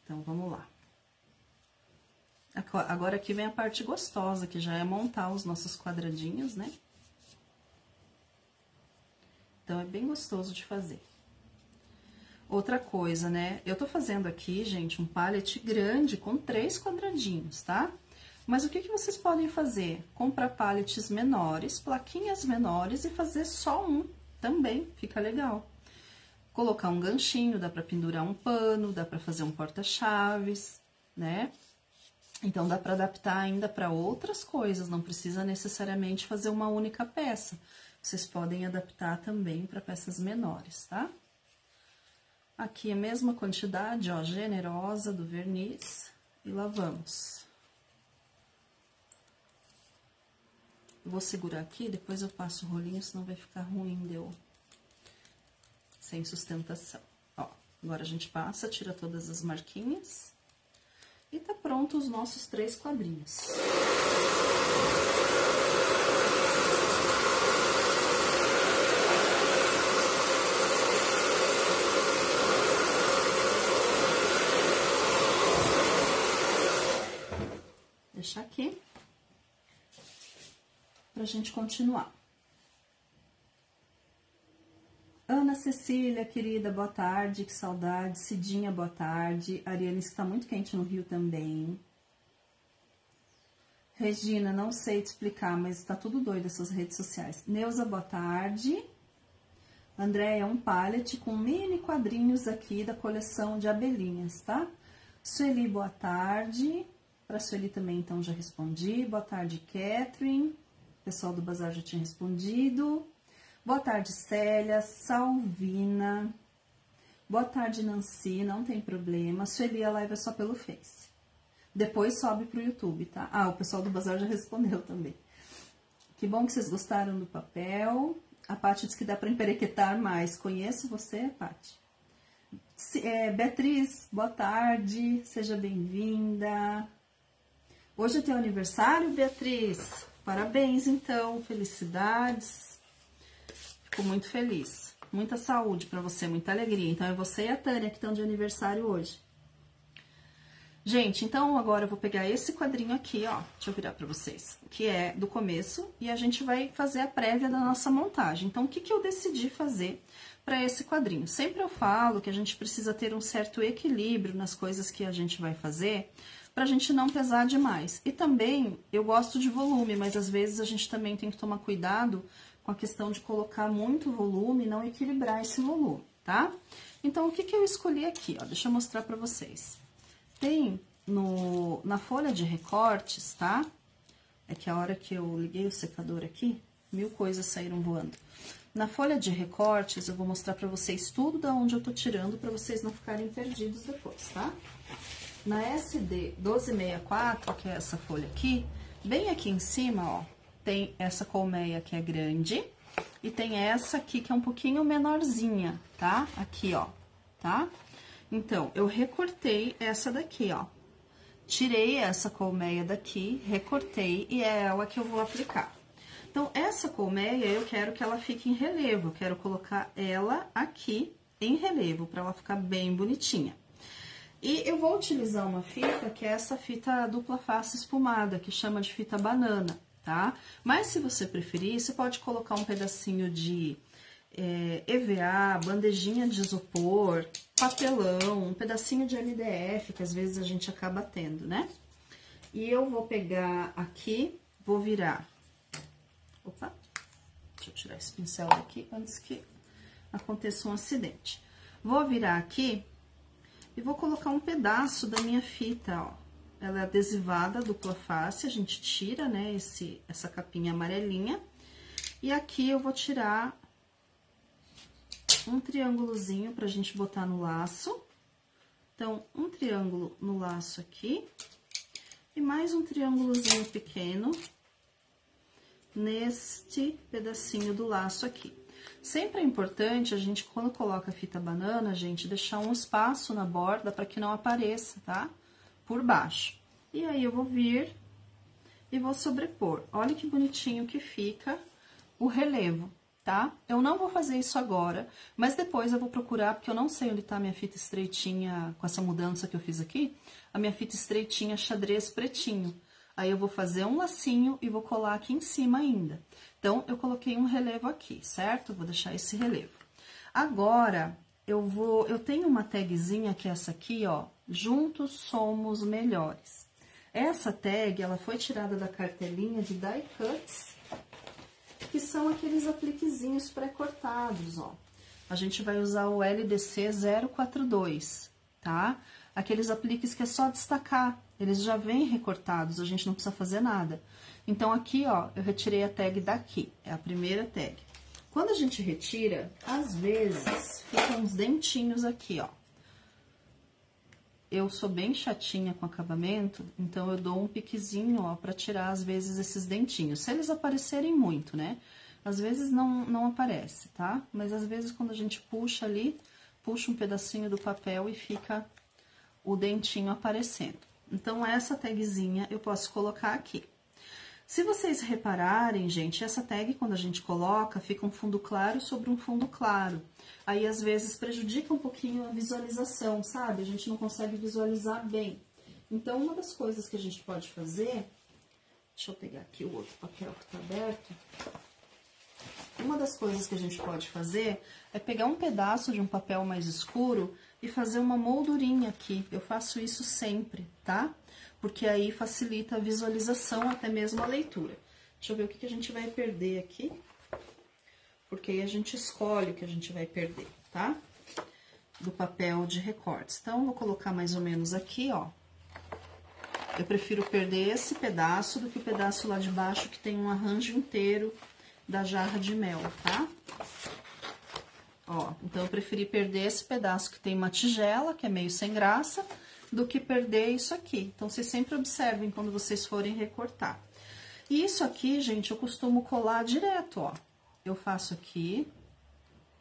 Então, vamos lá. Agora aqui vem a parte gostosa, que já é montar os nossos quadradinhos, né? Então, é bem gostoso de fazer. Outra coisa, né? Eu tô fazendo aqui, gente, um pallet grande com 3 quadradinhos, tá? Mas o que vocês podem fazer? Comprar pallets menores, plaquinhas menores e fazer só um também, fica legal. Colocar um ganchinho, dá pra pendurar um pano, dá pra fazer um porta-chaves, né? Então, dá pra adaptar ainda para outras coisas, não precisa necessariamente fazer uma única peça. Vocês podem adaptar também para peças menores, tá? Aqui a mesma quantidade, ó, generosa do verniz e lá vamos. Eu vou segurar aqui, depois eu passo o rolinho, senão vai ficar ruim, deu sem sustentação. Ó, agora a gente passa, tira todas as marquinhas e tá pronto os nossos 3 quadrinhos. Deixar aqui pra gente continuar. Ana Cecília, querida, boa tarde, que saudade. Cidinha, boa tarde. Ariane, que tá muito quente no Rio também. Regina, não sei te explicar, mas tá tudo doido essas redes sociais. Neuza, boa tarde. Andréia, um pallet com mini quadrinhos aqui da coleção de abelhinhas, tá? Sueli, boa tarde. Pra Sueli também, então, já respondi. Boa tarde, Catherine. O pessoal do Bazar já tinha respondido. Boa tarde, Célia, Salvina. Boa tarde, Nancy, não tem problema. Sueli, a live é só pelo Face. Depois sobe pro YouTube, tá? Ah, o pessoal do Bazar já respondeu também. Que bom que vocês gostaram do papel. A Paty diz que dá pra emperequetar mais. Conheço você, Paty? Beatriz, boa tarde, seja bem-vinda. Hoje é teu aniversário, Beatriz? Parabéns, então, felicidades. Fico muito feliz. Muita saúde pra você, muita alegria. Então, é você e a Tânia que estão de aniversário hoje. Gente, então, agora eu vou pegar esse quadrinho aqui, ó. Deixa eu virar pra vocês. Que é do começo e a gente vai fazer a prévia da nossa montagem. Então, o que eu decidi fazer pra esse quadrinho? Sempre eu falo que a gente precisa ter um certo equilíbrio nas coisas que a gente vai fazer, pra gente não pesar demais. E também, eu gosto de volume, mas às vezes a gente também tem que tomar cuidado com a questão de colocar muito volume e não equilibrar esse volume, tá? Então, o que eu escolhi aqui, ó? Deixa eu mostrar pra vocês. Tem na folha de recortes, tá? É que a hora que eu liguei o secador aqui, 1000 coisas saíram voando. Na folha de recortes, eu vou mostrar pra vocês tudo da onde eu tô tirando, pra vocês não ficarem perdidos depois, tá? Na SD 1264, que é essa folha aqui, bem aqui em cima, ó, tem essa colmeia que é grande e tem essa aqui que é um pouquinho menorzinha, tá? Aqui, ó, tá? Então, eu recortei essa daqui, ó. Tirei essa colmeia daqui, recortei e é ela que eu vou aplicar. Então, essa colmeia eu quero que ela fique em relevo, eu quero colocar ela aqui em relevo, pra ela ficar bem bonitinha. E eu vou utilizar uma fita, que é essa fita dupla face espumada, que chama de fita banana, tá? Mas se você preferir, você pode colocar um pedacinho de EVA, bandejinha de isopor, papelão, um pedacinho de MDF, que às vezes a gente acaba tendo, né? E eu vou pegar aqui, vou virar... Opa! Deixa eu tirar esse pincel daqui antes que aconteça um acidente. Vou virar aqui... E vou colocar um pedaço da minha fita, ó. Ela é adesivada, dupla face, a gente tira, né, essa capinha amarelinha. E aqui eu vou tirar um triângulozinho pra gente botar no laço. Então, um triângulo no laço aqui. E mais um triângulozinho pequeno neste pedacinho do laço aqui. Sempre é importante a gente, quando coloca a fita banana, gente, deixar um espaço na borda para que não apareça, tá? Por baixo. E aí, eu vou vir e vou sobrepor. Olha que bonitinho que fica o relevo, tá? Eu não vou fazer isso agora, mas depois eu vou procurar, porque eu não sei onde tá a minha fita estreitinha, com essa mudança que eu fiz aqui, a minha fita estreitinha xadrez pretinho. Aí, eu vou fazer um lacinho e vou colar aqui em cima ainda. Então, eu coloquei um relevo aqui, certo? Vou deixar esse relevo. Agora, eu tenho uma tagzinha que é essa aqui, ó. Juntos somos melhores. Essa tag, ela foi tirada da cartelinha de die cuts, que são aqueles apliquezinhos pré-cortados, ó. A gente vai usar o LDC 042, tá? Aqueles apliques que é só destacar, eles já vêm recortados, a gente não precisa fazer nada. Então, aqui, ó, eu retirei a tag daqui, é a primeira tag. Quando a gente retira, às vezes, ficam uns dentinhos aqui, ó. Eu sou bem chatinha com acabamento, então eu dou um piquezinho, ó, pra tirar, às vezes, esses dentinhos. Se eles aparecerem muito, né? Às vezes não aparece, tá? Mas às vezes, quando a gente puxa ali, puxa um pedacinho do papel e fica o dentinho aparecendo. Então, essa tagzinha eu posso colocar aqui. Se vocês repararem, gente, essa tag, quando a gente coloca, fica um fundo claro sobre um fundo claro. Aí, às vezes, prejudica um pouquinho a visualização, sabe? A gente não consegue visualizar bem. Então, uma das coisas que a gente pode fazer... Deixa eu pegar aqui o outro papel que tá aberto. Uma das coisas que a gente pode fazer é pegar um pedaço de um papel mais escuro e fazer uma moldurinha aqui. Eu faço isso sempre, tá? Porque aí facilita a visualização, até mesmo a leitura. Deixa eu ver o que a gente vai perder aqui. Porque aí a gente escolhe o que a gente vai perder, tá? Do papel de recortes. Então, vou colocar mais ou menos aqui, ó. Eu prefiro perder esse pedaço do que o pedaço lá de baixo que tem um arranjo inteiro da jarra de mel, tá? Ó, então eu preferi perder esse pedaço que tem uma tigela, que é meio sem graça, do que perder isso aqui. Então, vocês sempre observem quando vocês forem recortar. E isso aqui, gente, eu costumo colar direto, ó. Eu faço aqui,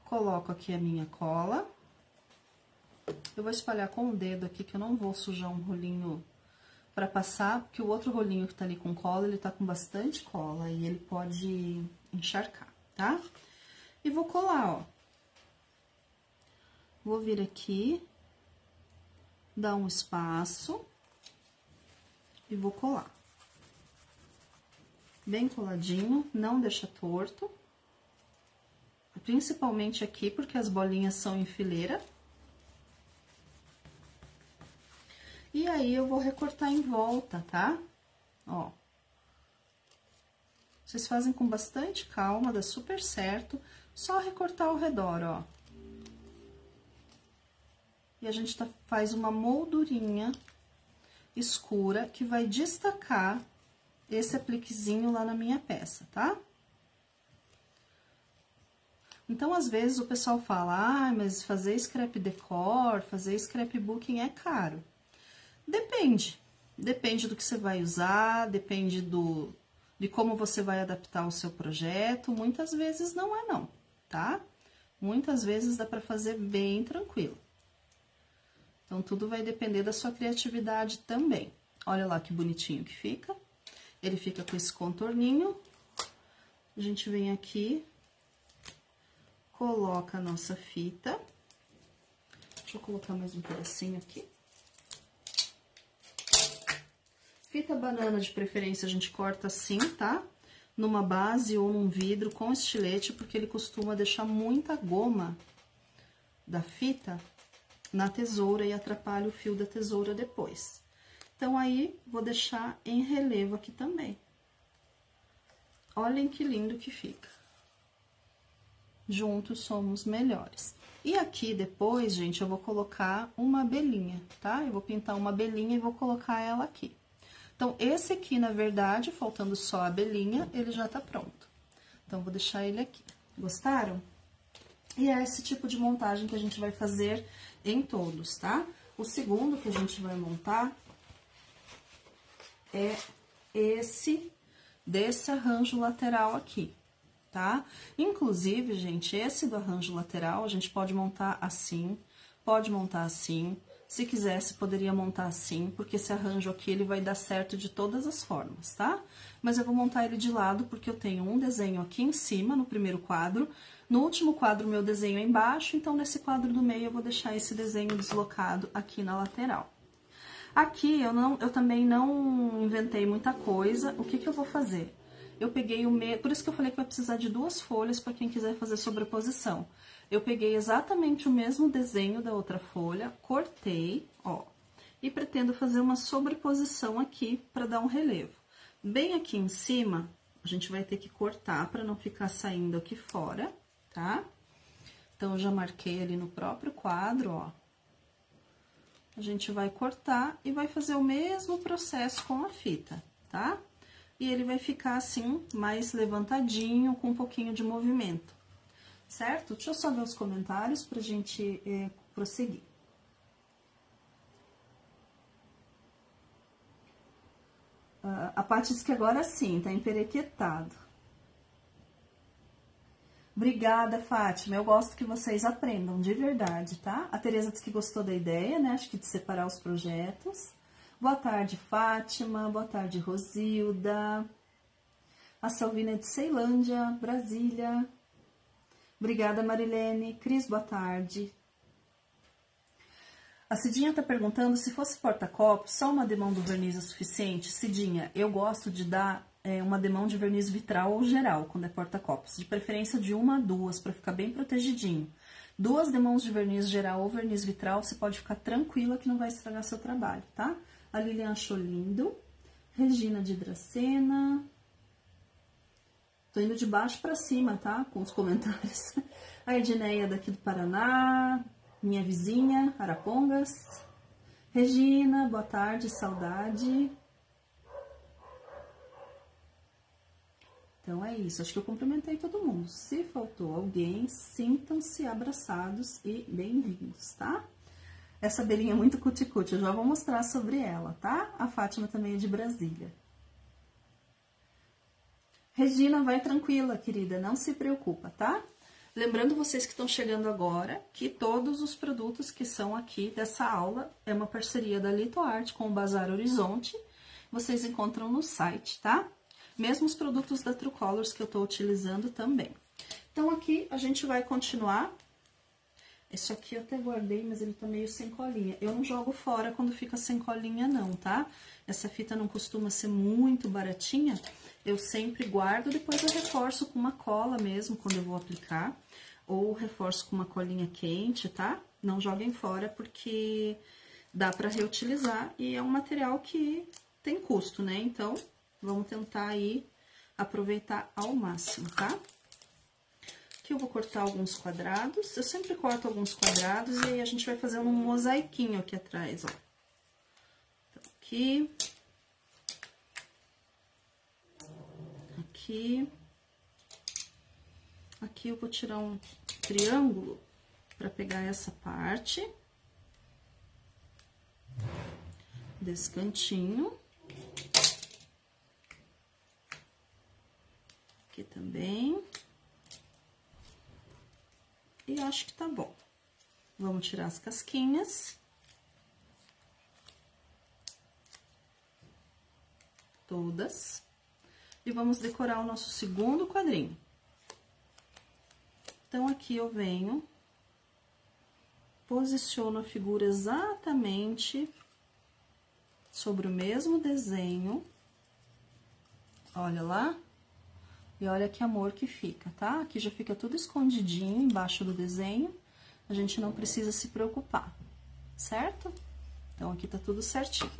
coloco aqui a minha cola. Eu vou espalhar com o dedo aqui, que eu não vou sujar um rolinho pra passar, porque o outro rolinho que tá ali com cola, ele tá com bastante cola e ele pode encharcar, tá? E vou colar, ó. Vou vir aqui, dar um espaço e vou colar. Bem coladinho, não deixa torto. Principalmente aqui, porque as bolinhas são em fileira. E aí, eu vou recortar em volta, tá? Ó. Vocês fazem com bastante calma, dá super certo. Só recortar ao redor, ó. E a gente faz uma moldurinha escura que vai destacar esse apliquezinho lá na minha peça, tá? Então, às vezes, o pessoal fala, ah, mas fazer scrap decor, fazer scrapbooking é caro. Depende. Depende do que você vai usar, depende de como você vai adaptar o seu projeto. Muitas vezes não é não, tá? Muitas vezes dá pra fazer bem tranquilo. Então, tudo vai depender da sua criatividade também. Olha lá que bonitinho que fica. Ele fica com esse contorninho. A gente vem aqui, coloca a nossa fita. Deixa eu colocar mais um pedacinho aqui. Fita banana, de preferência, a gente corta assim, tá? Numa base ou num vidro com estilete, porque ele costuma deixar muita goma da fita na tesoura e atrapalha o fio da tesoura depois. Então, aí, vou deixar em relevo aqui também. Olhem que lindo que fica. Juntos somos melhores. E aqui, depois, gente, eu vou colocar uma abelhinha, tá? Eu vou pintar uma abelhinha e vou colocar ela aqui. Então, esse aqui, na verdade, faltando só a abelhinha, ele já tá pronto. Então, vou deixar ele aqui. Gostaram? E é esse tipo de montagem que a gente vai fazer em todos, tá? O segundo que a gente vai montar é desse arranjo lateral aqui, tá? Inclusive, gente, esse do arranjo lateral, a gente pode montar assim, pode montar assim. Se quisesse, poderia montar assim, porque esse arranjo aqui, ele vai dar certo de todas as formas, tá? Mas eu vou montar ele de lado, porque eu tenho um desenho aqui em cima, no primeiro quadro. No último quadro, meu desenho é embaixo, então, nesse quadro do meio, eu vou deixar esse desenho deslocado aqui na lateral. Aqui, eu também não inventei muita coisa. O que que eu vou fazer? Eu peguei o mesmo... Por isso que eu falei que vai precisar de 2 folhas para quem quiser fazer sobreposição. Eu peguei exatamente o mesmo desenho da outra folha, cortei, ó, e pretendo fazer uma sobreposição aqui para dar um relevo. Bem aqui em cima, a gente vai ter que cortar para não ficar saindo aqui fora, tá? Então, eu já marquei ali no próprio quadro, ó. A gente vai cortar e vai fazer o mesmo processo com a fita, tá? E ele vai ficar assim, mais levantadinho, com um pouquinho de movimento, certo? Deixa eu só ver os comentários pra gente prosseguir. A Paty diz que agora sim, tá emperequetado. Obrigada, Fátima. Eu gosto que vocês aprendam, de verdade, tá? A Tereza disse que gostou da ideia, né? Acho que de separar os projetos. Boa tarde, Fátima. Boa tarde, Rosilda. A Salvina é de Ceilândia, Brasília. Obrigada, Marilene. Cris, boa tarde. A Cidinha tá perguntando se fosse porta-copos, só uma demão do verniz é suficiente? Cidinha, eu gosto de dar uma demão de verniz vitral ou geral, quando é porta-copos. De preferência de 1 a 2, para ficar bem protegidinho. 2 demãos de verniz geral ou verniz vitral, você pode ficar tranquila que não vai estragar seu trabalho, tá? A Lilian achou lindo. Regina de Dracena. Tô indo de baixo para cima, tá? Com os comentários. A Edneia daqui do Paraná. Minha vizinha, Arapongas. Regina, boa tarde, saudade. Então, é isso. Acho que eu cumprimentei todo mundo. Se faltou alguém, sintam-se abraçados e bem-vindos, tá? Essa abelhinha é muito cuticute, eu já vou mostrar sobre ela, tá? A Fátima também é de Brasília. Regina, vai tranquila, querida, não se preocupa, tá? Lembrando vocês que estão chegando agora, que todos os produtos que são aqui dessa aula é uma parceria da LitoArt com o Bazar Horizonte. Vocês encontram no site, tá? Mesmo os produtos da True Colors que eu tô utilizando também. Então, aqui a gente vai continuar. Esse aqui eu até guardei, mas ele tá meio sem colinha. Eu não jogo fora quando fica sem colinha, não, tá? Essa fita não costuma ser muito baratinha. Eu sempre guardo, depois eu reforço com uma cola mesmo, quando eu vou aplicar. Ou reforço com uma colinha quente, tá? Não joguem fora, porque dá pra reutilizar e é um material que tem custo, né? Então, vamos tentar aí aproveitar ao máximo, tá? Aqui eu vou cortar alguns quadrados. Eu sempre corto alguns quadrados e aí a gente vai fazer um mosaiquinho aqui atrás, ó. Então, aqui. Aqui. Aqui eu vou tirar um triângulo para pegar essa parte. Desse cantinho. Aqui também. E acho que tá bom. Vamos tirar as casquinhas. Todas. E vamos decorar o nosso segundo quadrinho. Então, aqui eu venho, posiciono a figura exatamente sobre o mesmo desenho. Olha lá. E olha que amor que fica, tá? Aqui já fica tudo escondidinho embaixo do desenho. A gente não precisa se preocupar, certo? Então, aqui tá tudo certinho.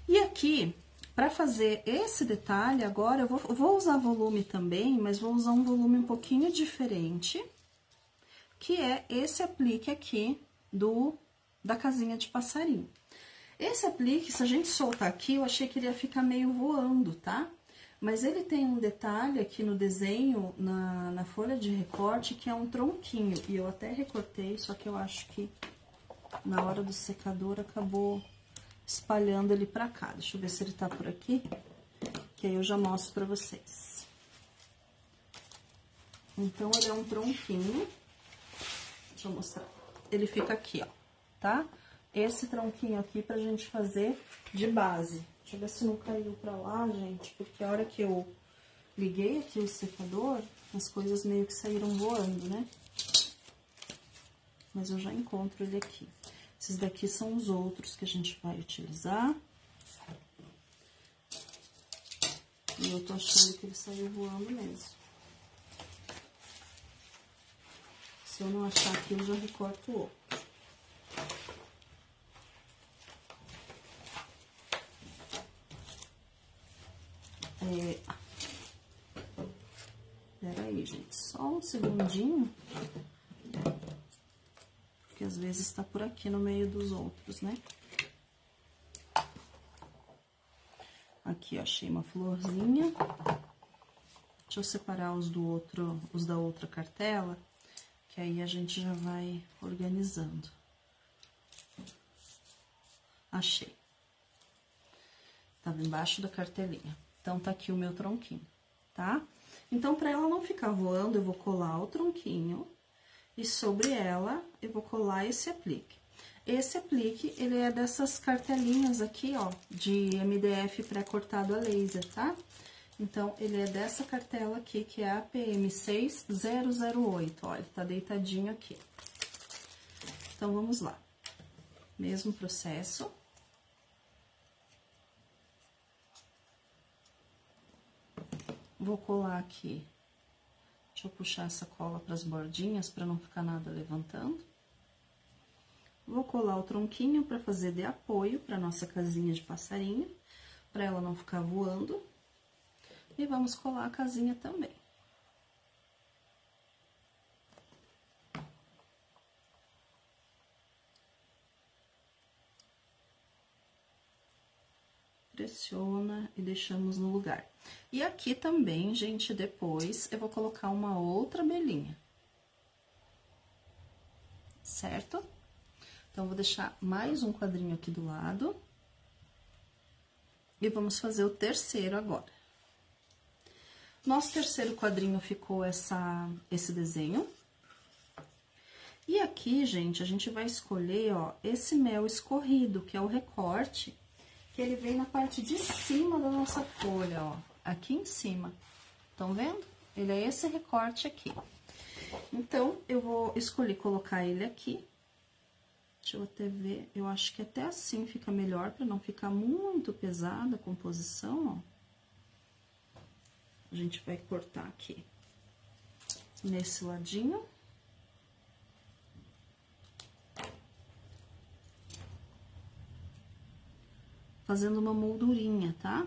E aqui, pra fazer esse detalhe, agora eu vou usar volume também, mas vou usar um volume um pouquinho diferente, que é esse aplique aqui da casinha de passarinho. Esse aplique, se a gente soltar aqui, eu achei que ele ia ficar meio voando, tá? Mas ele tem um detalhe aqui no desenho, na folha de recorte, que é um tronquinho. E eu até recortei, só que eu acho que na hora do secador acabou espalhando ele pra cá. Deixa eu ver se ele tá por aqui, que aí eu já mostro pra vocês. Então, ele é um tronquinho. Deixa eu mostrar. Ele fica aqui, ó, tá? Esse tronquinho aqui pra gente fazer de base. Deixa eu ver se não caiu pra lá, gente, porque a hora que eu liguei aqui o secador, as coisas meio que saíram voando, né? Mas eu já encontro ele aqui. Esses daqui são os outros que a gente vai utilizar. E eu tô achando que ele saiu voando mesmo. Se eu não achar aqui, eu já recorto o outro. Pera aí, gente, só um segundinho. Porque às vezes tá por aqui no meio dos outros, né? Aqui, ó, achei uma florzinha. Deixa eu separar os da outra cartela, que aí a gente já vai organizando. Achei. Tava embaixo da cartelinha. Então, tá aqui o meu tronquinho, tá? Então, pra ela não ficar voando, eu vou colar o tronquinho e sobre ela eu vou colar esse aplique. Esse aplique, ele é dessas cartelinhas aqui, ó, de MDF pré-cortado a laser, tá? Então, ele é dessa cartela aqui, que é a PM6008, ó, ele tá deitadinho aqui. Então, vamos lá. Mesmo processo. Vou colar aqui. Deixa eu puxar essa cola para as bordinhas, para não ficar nada levantando. Vou colar o tronquinho para fazer de apoio para nossa casinha de passarinho, para ela não ficar voando. E vamos colar a casinha também. Pressiona e deixamos no lugar. E aqui também, gente, depois eu vou colocar uma outra abelhinha. Certo? Então, vou deixar mais um quadrinho aqui do lado. E vamos fazer o terceiro agora. Nosso terceiro quadrinho ficou esse desenho. E aqui, gente, a gente vai escolher, ó, esse mel escorrido, que é o recorte, que ele vem na parte de cima da nossa folha, ó, aqui em cima. Estão vendo? Ele é esse recorte aqui. Então, eu vou escolher colocar ele aqui. Deixa eu até ver, eu acho que até assim fica melhor, para não ficar muito pesada a composição, ó. A gente vai cortar aqui nesse ladinho. Fazendo uma moldurinha, tá?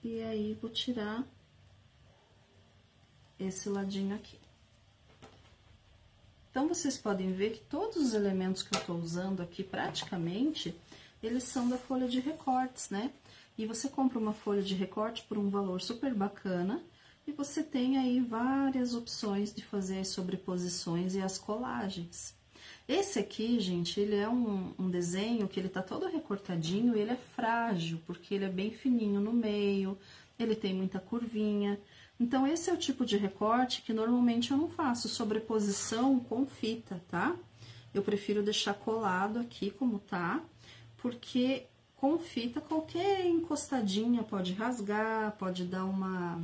E aí, vou tirar esse ladinho aqui. Então, vocês podem ver que todos os elementos que eu tô usando aqui, praticamente, eles são da folha de recortes, né? E você compra uma folha de recorte por um valor super bacana, e você tem aí várias opções de fazer as sobreposições e as colagens. Esse aqui, gente, ele é um desenho que ele tá todo recortadinho e ele é frágil, porque ele é bem fininho no meio, ele tem muita curvinha. Então, esse é o tipo de recorte que normalmente eu não faço sobreposição com fita, tá? Eu prefiro deixar colado aqui como tá, porque com fita qualquer encostadinha pode rasgar, pode dar uma...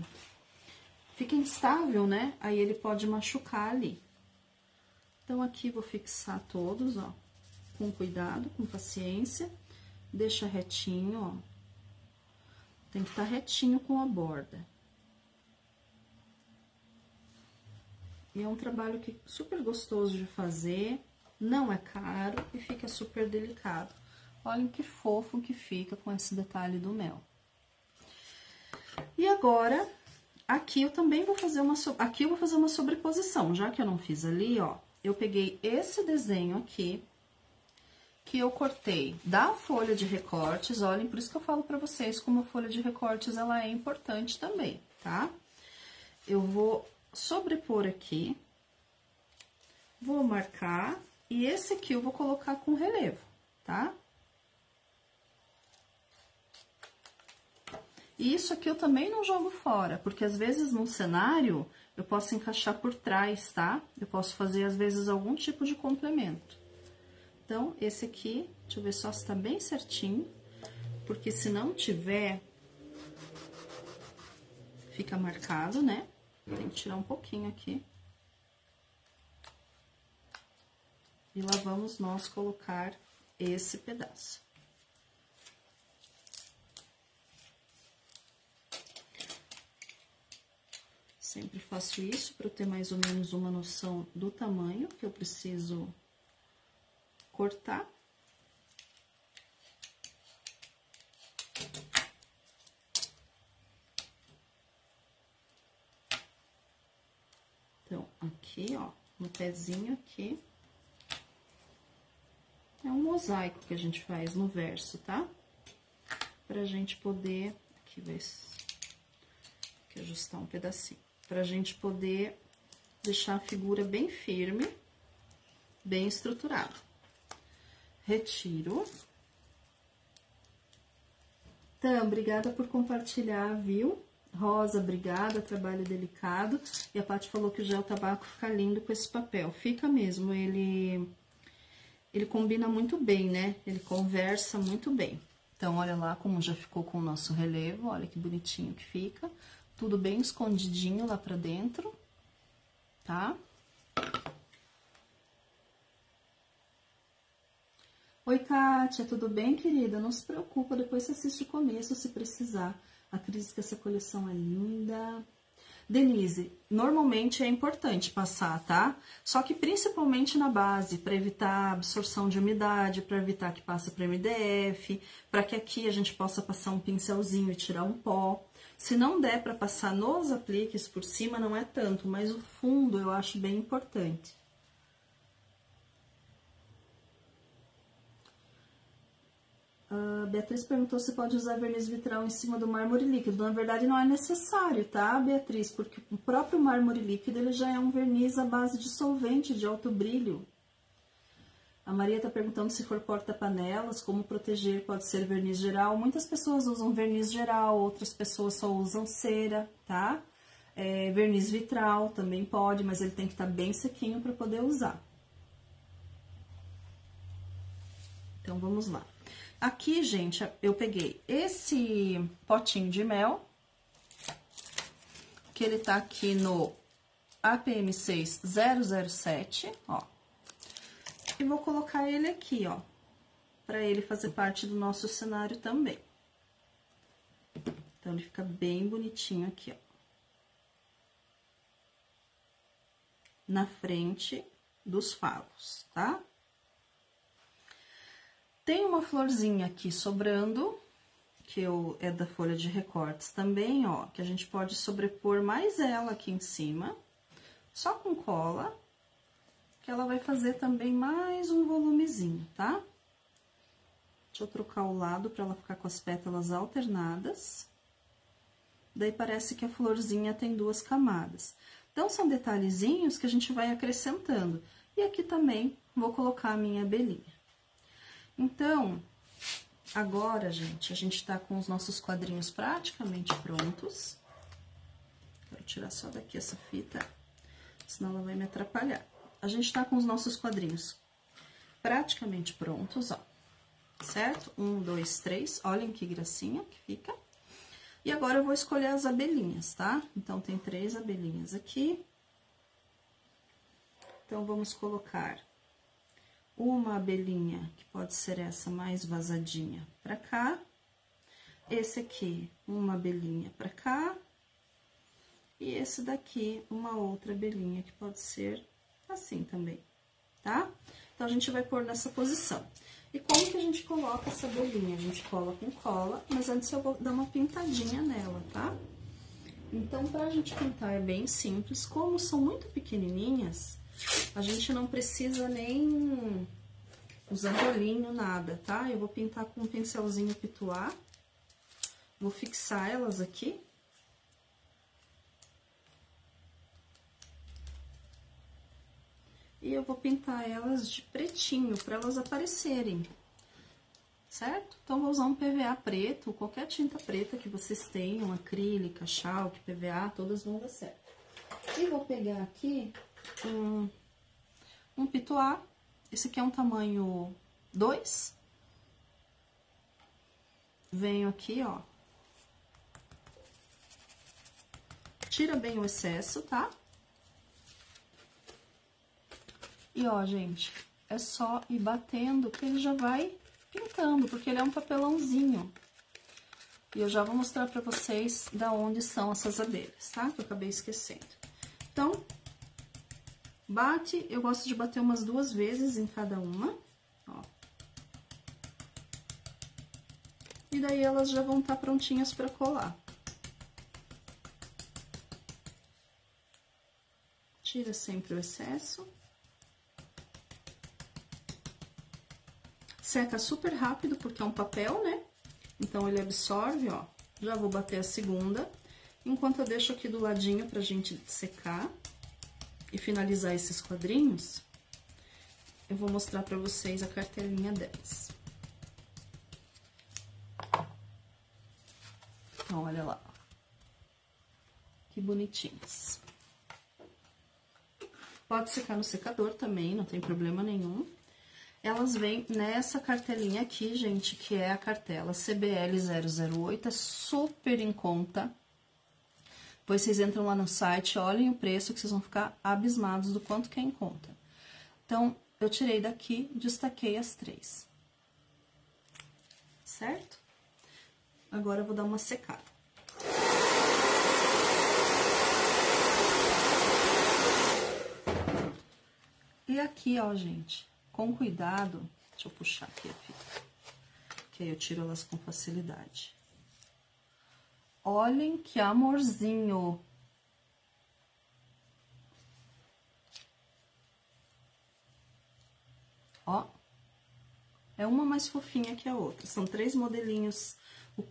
Fica instável, né? Aí ele pode machucar ali. Então, aqui vou fixar todos, ó, com cuidado, com paciência. Deixa retinho, ó. Tem que estar retinho com a borda. E é um trabalho que é super gostoso de fazer, não é caro e fica super delicado. Olhem que fofo que fica com esse detalhe do mel. E agora, aqui eu também vou fazer uma sobreposição, já que eu não fiz ali, ó. Eu peguei esse desenho aqui, que eu cortei da folha de recortes, olhem, por isso que eu falo pra vocês como a folha de recortes, ela é importante também, tá? Eu vou sobrepor aqui, vou marcar, e esse aqui eu vou colocar com relevo, tá? E isso aqui eu também não jogo fora, porque às vezes num cenário eu posso encaixar por trás, tá? Eu posso fazer às vezes algum tipo de complemento. Então, esse aqui, deixa eu ver só se tá bem certinho, porque se não tiver, fica marcado, né? Tem que tirar um pouquinho aqui. E lá vamos nós colocar esse pedaço. Sempre faço isso para eu ter mais ou menos uma noção do tamanho que eu preciso cortar. Então, aqui, ó, no pezinho aqui. É um mosaico que a gente faz no verso, tá? Pra gente poder... Aqui vai... Aqui ajustar um pedacinho. Pra gente poder deixar a figura bem firme, bem estruturada. Retiro. Então, obrigada por compartilhar, viu? Rosa, obrigada, trabalho delicado. E a Paty falou que o gel tabaco fica lindo com esse papel. Fica mesmo, ele combina muito bem, né? Ele conversa muito bem. Então, olha lá como já ficou com o nosso relevo, olha que bonitinho que fica. Tudo bem escondidinho lá pra dentro, tá? Oi, Kátia, tudo bem, querida? Não se preocupa, depois você assiste o começo se precisar. Acredito que essa coleção é linda. Denise, normalmente é importante passar, tá? Só que principalmente na base, para evitar absorção de umidade, para evitar que passe para MDF, para que aqui a gente possa passar um pincelzinho e tirar um pó. Se não der para passar nos apliques por cima, não é tanto, mas o fundo eu acho bem importante. A Beatriz perguntou se pode usar verniz vitral em cima do mármore líquido. Na verdade, não é necessário, tá, Beatriz? Porque o próprio mármore líquido, ele já é um verniz à base de solvente, de alto brilho. A Maria tá perguntando se for porta-panelas, como proteger, pode ser verniz geral. Muitas pessoas usam verniz geral, outras pessoas só usam cera, tá? Verniz vitral também pode, mas ele tem que estar bem sequinho para poder usar. Então, vamos lá. Aqui, gente, eu peguei esse potinho de mel, que ele tá aqui no APM6007, ó. E vou colocar ele aqui, ó, pra ele fazer parte do nosso cenário também. Então, ele fica bem bonitinho aqui, ó. Na frente dos favos, tá? Tem uma florzinha aqui sobrando, que é da folha de recortes também, ó, que a gente pode sobrepor mais ela aqui em cima, só com cola, que ela vai fazer também mais um volumezinho, tá? Deixa eu trocar o lado pra ela ficar com as pétalas alternadas. Daí parece que a florzinha tem duas camadas. Então, são detalhezinhos que a gente vai acrescentando. E aqui também vou colocar a minha abelhinha. Então, agora, gente, a gente tá com os nossos quadrinhos praticamente prontos. Quero tirar só daqui essa fita, senão ela vai me atrapalhar. A gente tá com os nossos quadrinhos praticamente prontos, ó. Certo? 1, 2, 3. Olhem que gracinha que fica. E agora eu vou escolher as abelhinhas, tá? Então, tem 3 abelhinhas aqui. Então, vamos colocar uma abelhinha, que pode ser essa mais vazadinha, pra cá. Esse aqui, uma abelhinha pra cá. E esse daqui, uma outra abelhinha, que pode ser assim também, tá? Então, a gente vai pôr nessa posição. E como que a gente coloca essa abelhinha? A gente cola com cola, mas antes eu vou dar uma pintadinha nela, tá? Então, pra gente pintar é bem simples. Como são muito pequenininhas, a gente não precisa nem usar rolinho, nada, tá? Eu vou pintar com um pincelzinho pituá. Vou fixar elas aqui. E eu vou pintar elas de pretinho, para elas aparecerem, certo? Então, vou usar um PVA preto, qualquer tinta preta que vocês tenham, acrílica, chalk, PVA, todas vão dar certo. E vou pegar aqui um pituá, esse aqui é um tamanho 2. Venho aqui, ó. Tira bem o excesso, tá? E, ó, gente, é só ir batendo que ele já vai pintando, porque ele é um papelãozinho. E eu já vou mostrar pra vocês da onde são essas abelhas, tá? Que eu acabei esquecendo. Então, bate, eu gosto de bater umas 2 vezes em cada uma, ó. E daí elas já vão estar prontinhas pra colar. Tira sempre o excesso. Seca super rápido, porque é um papel, né? Então, ele absorve, ó. Já vou bater a segunda. Enquanto eu deixo aqui do ladinho pra gente secar e finalizar esses quadrinhos, eu vou mostrar pra vocês a cartelinha delas. Então, olha lá. Que bonitinhas. Pode secar no secador também, não tem problema nenhum. Elas vêm nessa cartelinha aqui, gente, que é a cartela CBL 008, é super em conta. Depois vocês entram lá no site, olhem o preço, que vocês vão ficar abismados do quanto que é em conta. Então, eu tirei daqui, destaquei as 3. Certo? Agora eu vou dar uma secada. E aqui, ó, gente, com cuidado, deixa eu puxar aqui a fita, que aí eu tiro elas com facilidade. Olhem que amorzinho! Ó, é uma mais fofinha que a outra. São 3 modelinhos,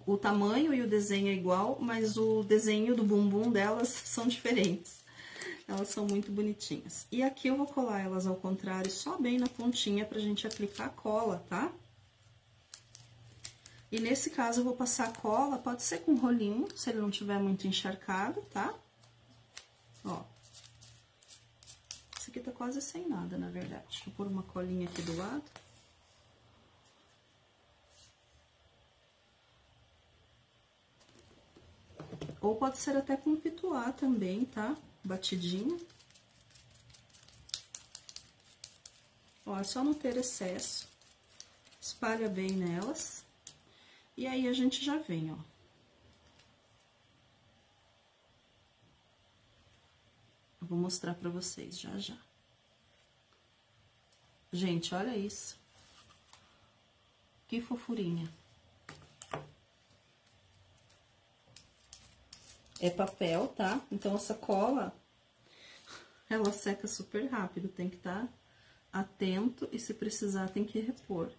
o tamanho e o desenho é igual, mas o desenho do bumbum delas são diferentes. Elas são muito bonitinhas. E aqui eu vou colar elas ao contrário, só bem na pontinha pra gente aplicar a cola, tá? E nesse caso eu vou passar a cola, pode ser com rolinho, se ele não tiver muito encharcado, tá? Ó. Esse aqui tá quase sem nada, na verdade. Deixa eu pôr uma colinha aqui do lado. Ou pode ser até com pituá também, tá? Batidinho. Ó, é só não ter excesso. Espalha bem nelas. E aí, a gente já vem, ó. Eu vou mostrar pra vocês já já. Gente, olha isso. Que fofurinha. É papel, tá? Então, essa cola, ela seca super rápido. Tem que estar atento e, se precisar, tem que repor.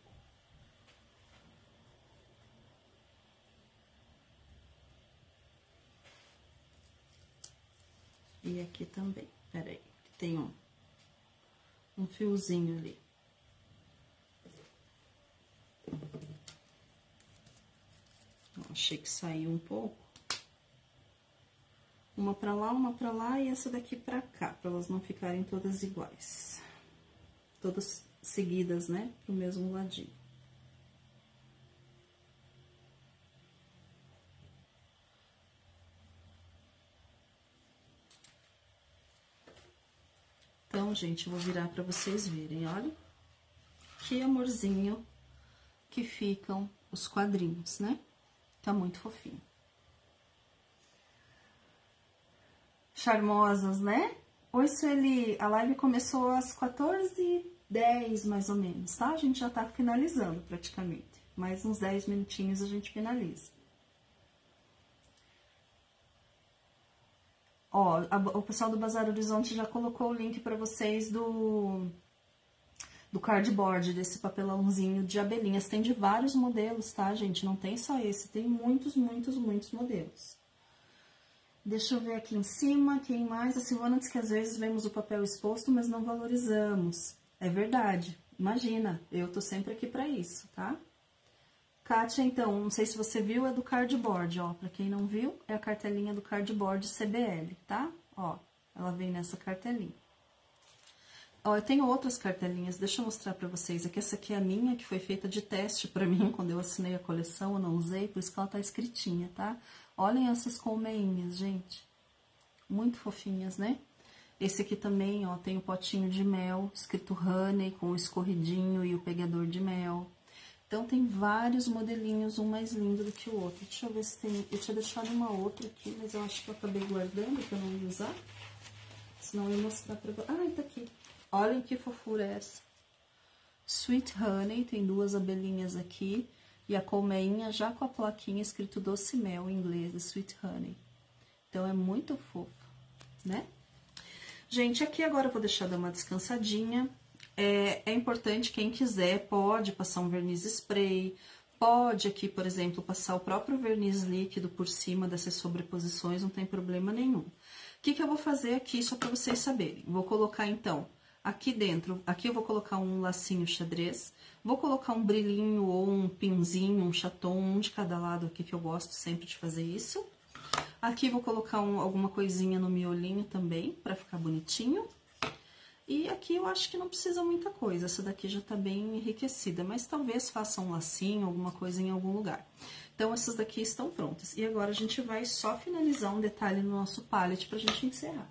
E aqui também. Peraí, tem um fiozinho ali. Ó, achei que saiu um pouco. Uma pra lá e essa daqui pra cá, pra elas não ficarem todas iguais. Todas seguidas, né, pro mesmo ladinho. Então, gente, eu vou virar pra vocês verem, olha. Que amorzinho que ficam os quadrinhos, né? Tá muito fofinho. Charmosas, né? Oi, Sueli, a live começou às 14h10, mais ou menos, tá? A gente já tá finalizando, praticamente. Mais uns 10 minutinhos a gente finaliza. Ó, o pessoal do Bazar Horizonte já colocou o link pra vocês do cardboard, desse papelãozinho de abelhinhas. Tem de vários modelos, tá, gente? Não tem só esse, tem muitos, muitos, muitos modelos. Deixa eu ver aqui em cima, quem mais? A Silvana diz que às vezes vemos o papel exposto, mas não valorizamos. É verdade, imagina, eu tô sempre aqui pra isso, tá? Kátia, então, não sei se você viu, é do cardboard, ó. Pra quem não viu, é a cartelinha do cardboard CBL, tá? Ó, ela vem nessa cartelinha. Ó, eu tenho outras cartelinhas, deixa eu mostrar pra vocês. Aqui, essa aqui é a minha, que foi feita de teste pra mim, quando eu assinei a coleção, eu não usei, por isso que ela tá escritinha, tá? Olhem essas colmeinhas, gente. Muito fofinhas, né? Esse aqui também, ó, tem o potinho de mel, escrito Honey, com o escorridinho e o pegador de mel. Então, tem vários modelinhos, um mais lindo do que o outro. Deixa eu ver se tem... Eu tinha deixado uma outra aqui, mas eu acho que eu acabei guardando, que eu não ia usar. Senão eu ia mostrar pra vocês. Ah, tá aqui. Olhem que fofura é essa. Sweet Honey, tem 2 abelhinhas aqui. E a colmeinha já com a plaquinha escrito doce mel em inglês, Sweet Honey. Então, é muito fofo, né? Gente, aqui agora eu vou deixar dar uma descansadinha. É importante, quem quiser, pode passar um verniz spray, pode aqui, por exemplo, passar o próprio verniz líquido por cima dessas sobreposições, não tem problema nenhum. O que eu vou fazer aqui, só para vocês saberem? Vou colocar, então, aqui dentro, aqui eu vou colocar um lacinho xadrez, vou colocar um brilhinho ou um pinzinho, um chaton, um de cada lado aqui, que eu gosto sempre de fazer isso. Aqui vou colocar alguma coisinha no miolinho também, pra ficar bonitinho. E aqui eu acho que não precisa muita coisa, essa daqui já tá bem enriquecida, mas talvez faça um lacinho, alguma coisa em algum lugar. Então, essas daqui estão prontas. E agora a gente vai só finalizar um detalhe no nosso palette pra gente encerrar.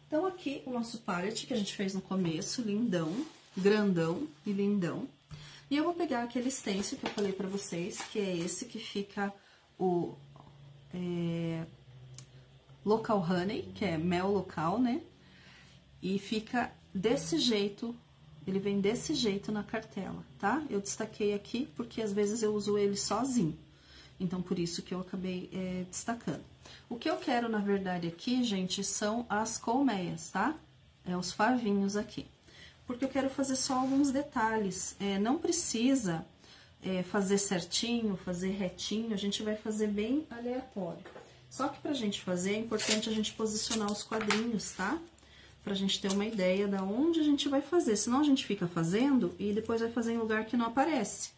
Então, aqui o nosso palette que a gente fez no começo, lindão, grandão e lindão. E eu vou pegar aquele stencil que eu falei pra vocês, que é esse que fica o Local Honey, que é mel local, né? E fica desse jeito, ele vem desse jeito na cartela, tá? Eu destaquei aqui porque às vezes eu uso ele sozinho. Então, por isso que eu acabei destacando. O que eu quero, na verdade, aqui, gente, são as colmeias, tá? Os favinhos aqui. Porque eu quero fazer só alguns detalhes. Não precisa fazer certinho, fazer retinho, a gente vai fazer bem aleatório. Só que pra gente fazer, é importante a gente posicionar os quadrinhos, tá? Pra gente ter uma ideia da onde a gente vai fazer. Senão a gente fica fazendo e depois vai fazer em lugar que não aparece.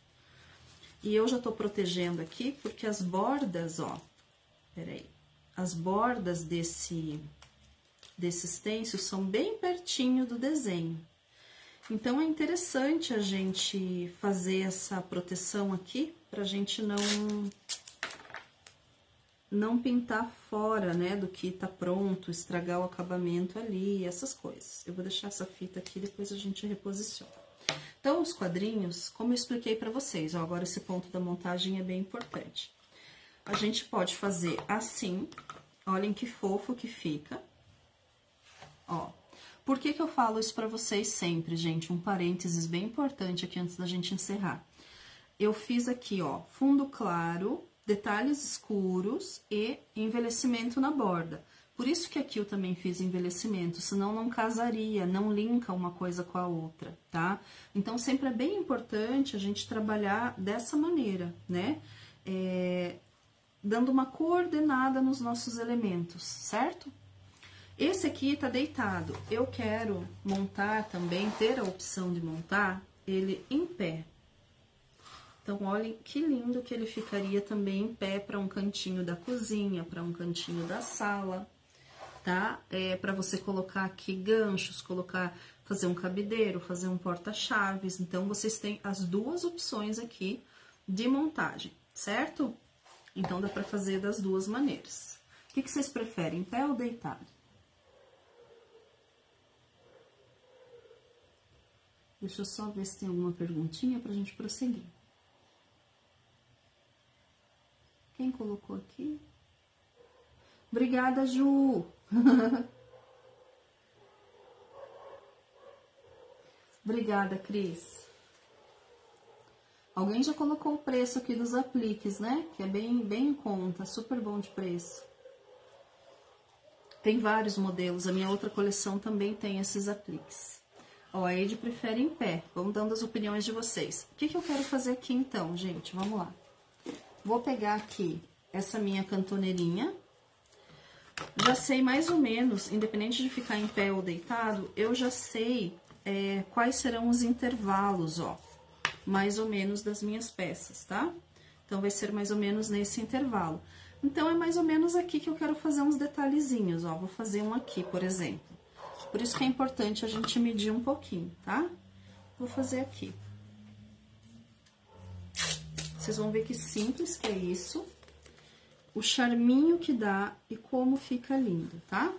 E eu já tô protegendo aqui, porque as bordas, ó, peraí, as bordas desse stencil são bem pertinho do desenho. Então, é interessante a gente fazer essa proteção aqui, pra gente não pintar fora, né, do que tá pronto, estragar o acabamento ali, essas coisas. Eu vou deixar essa fita aqui, depois a gente reposiciona. Então, os quadrinhos, como eu expliquei pra vocês, ó, agora esse ponto da montagem é bem importante. A gente pode fazer assim, olhem que fofo que fica, ó. Por que eu falo isso pra vocês sempre, gente? Um parênteses bem importante aqui antes da gente encerrar. Eu fiz aqui, ó, fundo claro, detalhes escuros e envelhecimento na borda. Por isso que aqui eu também fiz envelhecimento, senão não casaria, não linka uma coisa com a outra, tá? Então, sempre é bem importante a gente trabalhar dessa maneira, né? Dando uma coordenada nos nossos elementos, certo? Esse aqui tá deitado. Eu quero montar também, ter a opção de montar ele em pé. Então, olhem que lindo que ele ficaria também em pé para um cantinho da cozinha, para um cantinho da sala, tá? Para você colocar aqui ganchos, fazer um cabideiro, fazer um porta-chaves. Então, vocês têm as duas opções aqui de montagem, certo? Então, dá para fazer das duas maneiras. O que vocês preferem, em pé ou deitado? Deixa eu só ver se tem alguma perguntinha pra gente prosseguir. Quem colocou aqui? Obrigada, Ju! Obrigada, Cris. Alguém já colocou o preço aqui dos apliques, né? Que é bem em conta, super bom de preço. Tem vários modelos, a minha outra coleção também tem esses apliques. Ó, a Ed prefere em pé. Vamos dando as opiniões de vocês. O que eu quero fazer aqui, então, gente? Vamos lá. Vou pegar aqui essa minha cantoneirinha. Já sei mais ou menos, independente de ficar em pé ou deitado, eu já sei quais serão os intervalos, ó. Mais ou menos das minhas peças, tá? Então, vai ser mais ou menos nesse intervalo. Então, é mais ou menos aqui que eu quero fazer uns detalhezinhos, ó. Vou fazer um aqui, por exemplo. Por isso que é importante a gente medir um pouquinho, tá? Vou fazer aqui. Vocês vão ver que simples que é isso. O charminho que dá e como fica lindo, tá?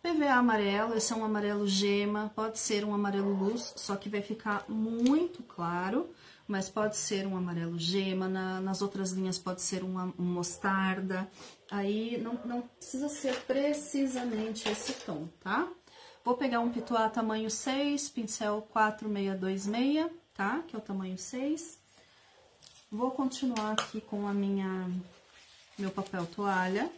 PVA amarelo, esse é um amarelo gema, pode ser um amarelo luz, só que vai ficar muito claro, mas pode ser um amarelo gema, nas outras linhas pode ser um mostarda, aí não precisa ser precisamente esse tom, tá? Vou pegar um pituá tamanho 6, pincel 4626, tá? Que é o tamanho 6. Vou continuar aqui com meu papel toalha.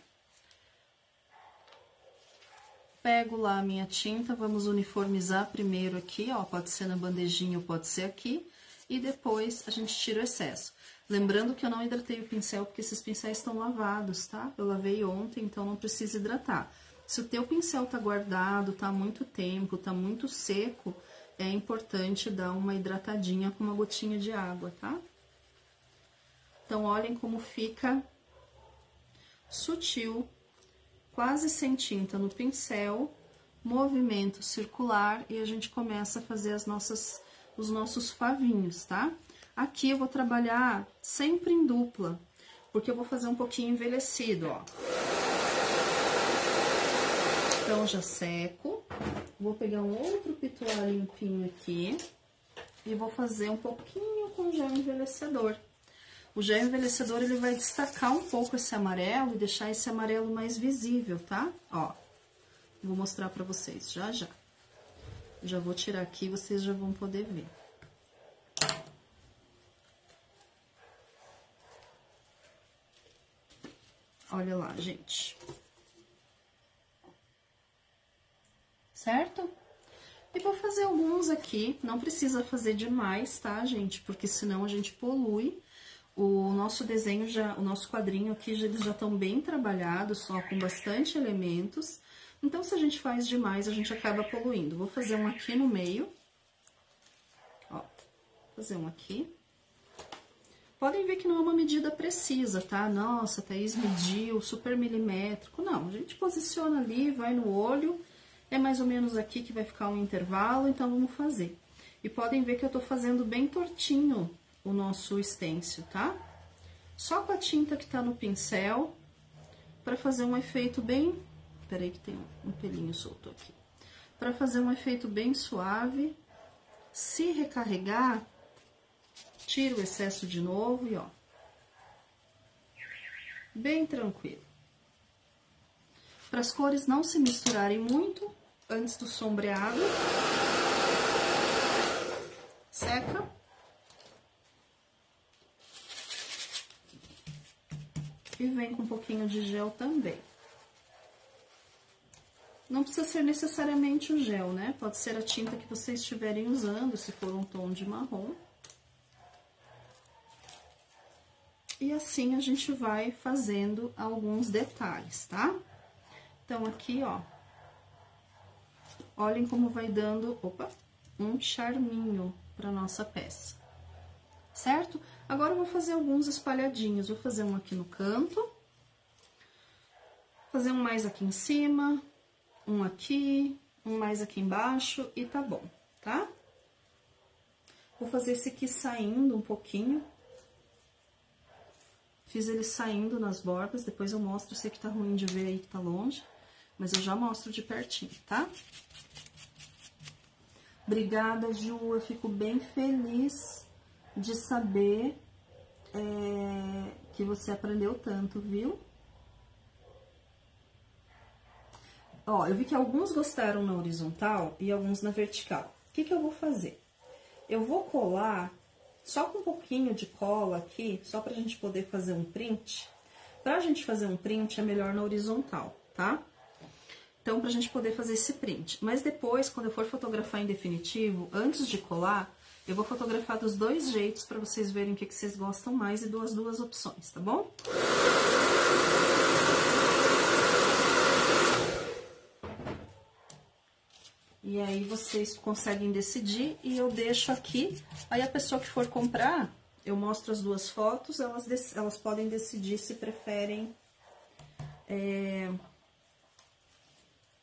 Pego lá a minha tinta, vamos uniformizar primeiro aqui, ó, pode ser na bandejinha ou pode ser aqui, e depois a gente tira o excesso. Lembrando que eu não hidratei o pincel, porque esses pincéis estão lavados, tá? Eu lavei ontem, então não precisa hidratar. Se o teu pincel tá guardado, tá há muito tempo, tá muito seco, é importante dar uma hidratadinha com uma gotinha de água, tá? Então, olhem como fica sutil, quase sem tinta no pincel, movimento circular, e a gente começa a fazer os nossos favinhos, tá? Aqui eu vou trabalhar sempre em dupla, porque eu vou fazer um pouquinho envelhecido, ó. Então, já seco, vou pegar um outro pituá limpinho aqui e vou fazer um pouquinho com gel envelhecedor. O gel envelhecedor, ele vai destacar um pouco esse amarelo e deixar esse amarelo mais visível, tá? Ó, vou mostrar pra vocês já já. Já vou tirar aqui, vocês já vão poder ver. Olha lá, gente. Certo? E vou fazer alguns aqui, não precisa fazer demais, tá, gente? Porque senão a gente polui. O nosso desenho o nosso quadrinho aqui, eles já estão bem trabalhados, só com bastante elementos. Então, se a gente faz demais, a gente acaba poluindo. Vou fazer um aqui no meio. Ó, fazer um aqui. Podem ver que não é uma medida precisa, tá? Nossa, a Thaís mediu super milimétrico. Não, a gente posiciona ali, vai no olho. É mais ou menos aqui que vai ficar um intervalo, então vamos fazer. E podem ver que eu tô fazendo bem tortinho o nosso stencil, tá? Só com a tinta que tá no pincel, pra fazer um efeito bem... Peraí que tem um pelinho solto aqui. Pra fazer um efeito bem suave. Se recarregar, tira o excesso de novo e ó. Bem tranquilo. Para as cores não se misturarem muito antes do sombreado. Seca. E vem com um pouquinho de gel também. Não precisa ser necessariamente o gel, né? Pode ser a tinta que vocês estiverem usando, se for um tom de marrom. E assim a gente vai fazendo alguns detalhes, tá? Então, aqui, ó, olhem como vai dando, opa, um charminho pra nossa peça, certo? Agora, eu vou fazer alguns espalhadinhos, vou fazer um aqui no canto, fazer um mais aqui em cima, um mais aqui embaixo e tá bom, tá? Vou fazer esse aqui saindo um pouquinho. Fiz ele saindo nas bordas, depois eu mostro, eu sei que tá ruim de ver aí que tá longe. Mas eu já mostro de pertinho, tá? Obrigada, Ju. Eu fico bem feliz de saber que você aprendeu tanto, viu? Ó, eu vi que alguns gostaram na horizontal e alguns na vertical. O que que eu vou fazer? Eu vou colar só com um pouquinho de cola aqui, só pra gente poder fazer um print. Pra gente fazer um print, é melhor na horizontal, tá? Então, pra gente poder fazer esse print. Mas depois, quando eu for fotografar em definitivo, antes de colar, eu vou fotografar dos dois jeitos pra vocês verem o que vocês gostam mais e das duas opções, tá bom? E aí, vocês conseguem decidir e eu deixo aqui. Aí, a pessoa que for comprar, eu mostro as duas fotos, elas podem decidir se preferem...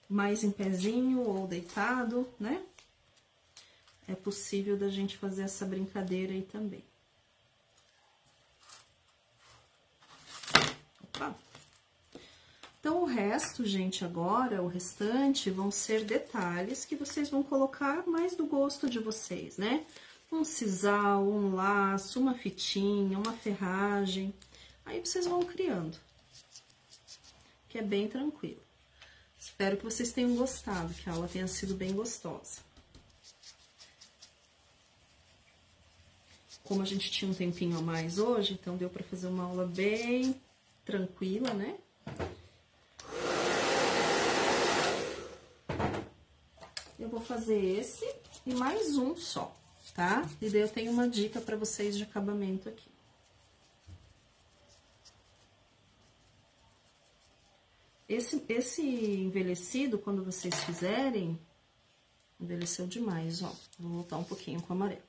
mais em pezinho ou deitado, né? É possível da gente fazer essa brincadeira aí também. Opa! Então, o resto, gente, agora, o restante, vão ser detalhes que vocês vão colocar mais do gosto de vocês, né? Um sisal, um laço, uma fitinha, uma ferragem. Aí, vocês vão criando. Que é bem tranquilo. Espero que vocês tenham gostado, que a aula tenha sido bem gostosa. Como a gente tinha um tempinho a mais hoje, então deu para fazer uma aula bem tranquila, né? vou fazer esse e mais um só, tá? E daí eu tenho uma dica pra vocês de acabamento aqui. Esse envelhecido, quando vocês fizerem, envelheceu demais, ó. Vou voltar um pouquinho com o amarelo.